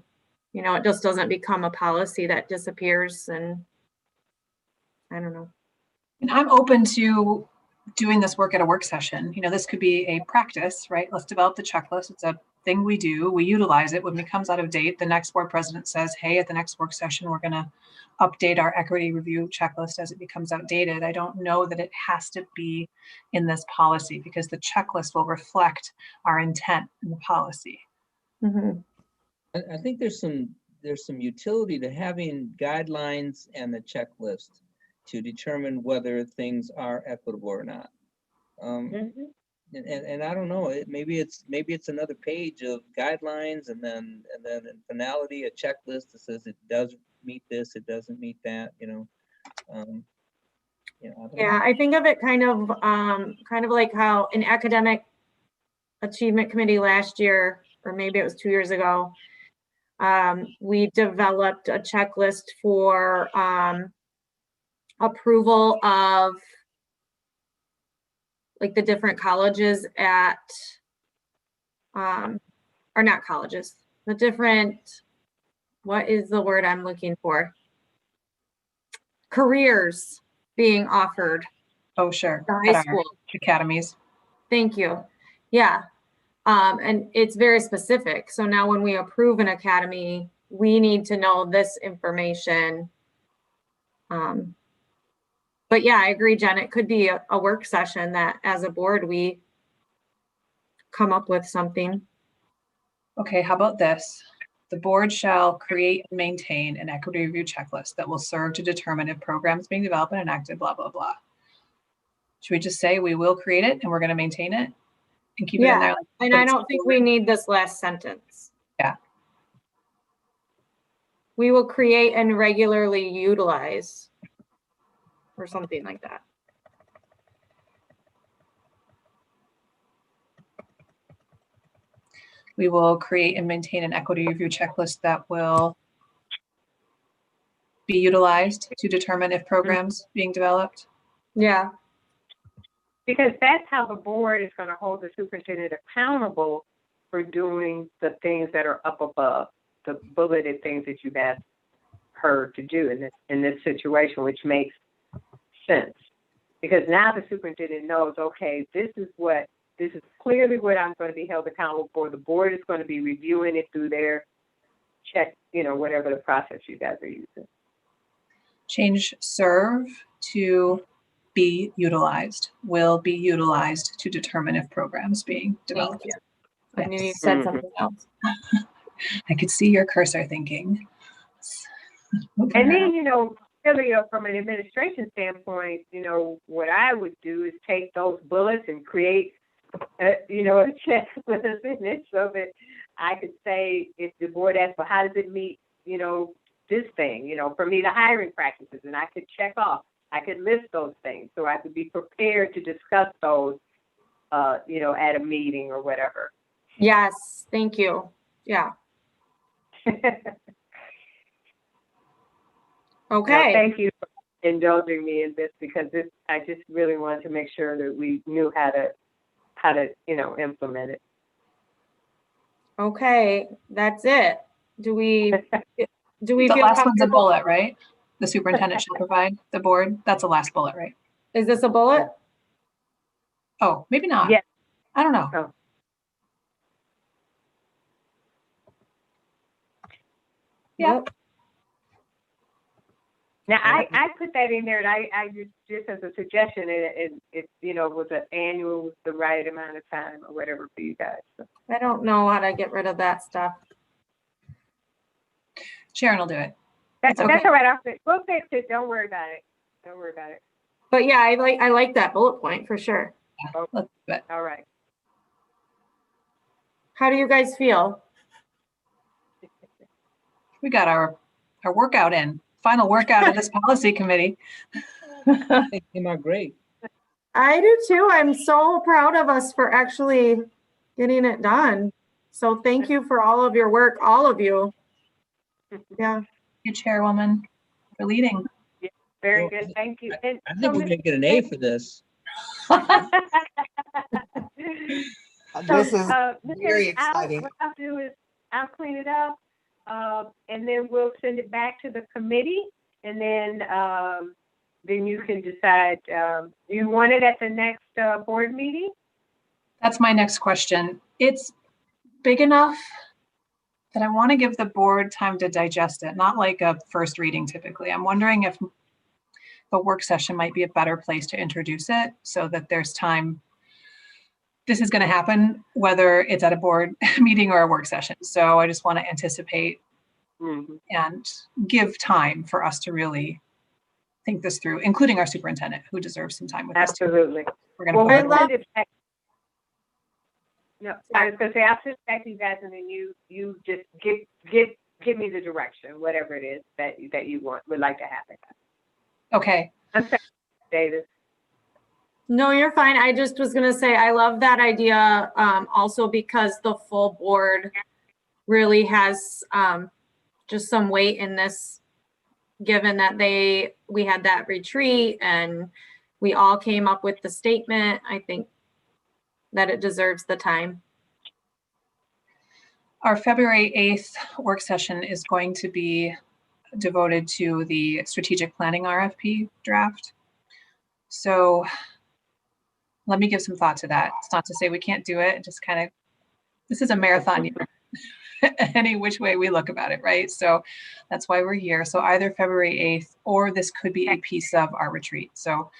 It just doesn't become a policy that disappears, and I don't know. And I'm open to doing this work at a work session. This could be a practice, right? Let's develop the checklist. It's a thing we do. We utilize it. When it becomes out of date, the next board president says, hey, at the next work session, we're going to update our equity review checklist as it becomes outdated. I don't know that it has to be in this policy, because the checklist will reflect our intent in the policy. Mhm. I think there's some utility to having guidelines and the checklist to determine whether things are equitable or not. Mhm. And I don't know, maybe it's another page of guidelines, and then in finality a checklist that says it does meet this, it doesn't meet that. I don't Yeah, know. I think of it kind of like how an academic achievement committee last year, or maybe it was 2 years ago, we developed a checklist for approval of like the different colleges at, or not colleges, the different, what is the word I'm looking for? Careers being offered Oh, sure. at At high our school. academies. Thank you. Yeah. And it's very specific. So now when we approve an academy, we need to know this information. But yeah, I agree, Jen. It could be a work session that as a board, we come up with something. Okay, how about this? The board shall create and maintain an equity review checklist that will serve to determine if programs being developed and enacted, blah, blah, blah. Should we just say we will create it and we're going to maintain it and keep it in there? And I don't think we need this last sentence. Yeah. We will create and regularly utilize, or something like that. We will create and maintain an equity review checklist that will be utilized to determine if programs being developed. Yeah. Because that's how the board is going to hold the superintendent accountable for doing the things that are up above, the bulleted things that you've asked her to do in this situation, which makes sense. Because now the superintendent knows, okay, this is clearly what I'm going to be held accountable for. The board is going to be reviewing it through their check, whatever the process you guys are using. Change serve to be utilized, will be utilized to determine if programs being developed. Thank you. I knew you Yes. said something else. I could see your cursor thinking. And then, really from an administration standpoint, what I would do is take those bullets and create, a checklist in it so that I could say, if the board asks, well, how does it meet, this thing, for me, the hiring practices, and I could check off, I could list those things so I could be prepared to discuss those, at a meeting or whatever. Yes, thank you. Yeah, No, okay. thank you for indulging me in this because I just really wanted to make sure that we knew how to implement it. Okay, that's it. Do we The feel last one's a comfortable? bullet, right? The superintendent shall provide the board. That's the last bullet, right? Is this a bullet? Oh, maybe not. Yes. I don't know. Oh. Yeah. Yep. Now I put that in there, and I just as a suggestion, it was an annual was the right amount of time or whatever for you guys. So. I don't know how to get rid of that stuff. Sharon will do it. That's okay. all right. We'll fix it. Don't worry about it. Don't worry about it. But yeah, I like that bullet point for sure. Let's do it. All right. How do you guys feel? We got our workout in. Final workout of this policy committee. They came out great. I do too. I'm so proud of us for actually getting it done. So thank you for all of your work, all of you. Yeah. You chairwoman for leading. Very Well, good. Thank you. And I think we're gonna get an A for this. This is Ms. very Harris, exciting. what I'll do is I'll clean it up, and then we'll send it back to the committee, and then you can decide. You want it at the next board meeting? That's my next question. It's big enough that I want to give the board time to digest it, not like a first reading typically. I'm wondering if a work session might be a better place to introduce it so that there's time. This is going to happen whether it's at a board meeting or a work session. So I just want to anticipate and give time for us to really think this through, including our superintendent, who deserves some time with this too. Absolutely. We're going Well, to we'll send it back. No, I was going to say I'll send it back to you guys, and then you just give me the direction, whatever it is that you would like to happen. Okay. I'm sorry, Davis. No, you're fine. I just was gonna say, I love that idea, also because the full board really has, just some weight in this, given that we had that retreat and we all came up with the statement. I think that it deserves the time. Our February 8th work session is going to be devoted to the strategic planning RFP draft. So let me give some thought to that. It's not to say we can't do it, just kind of, this is a marathon year, any which way we look about it, right? So that's why we're here. So either February 8th, or this could be a piece of our retreat. So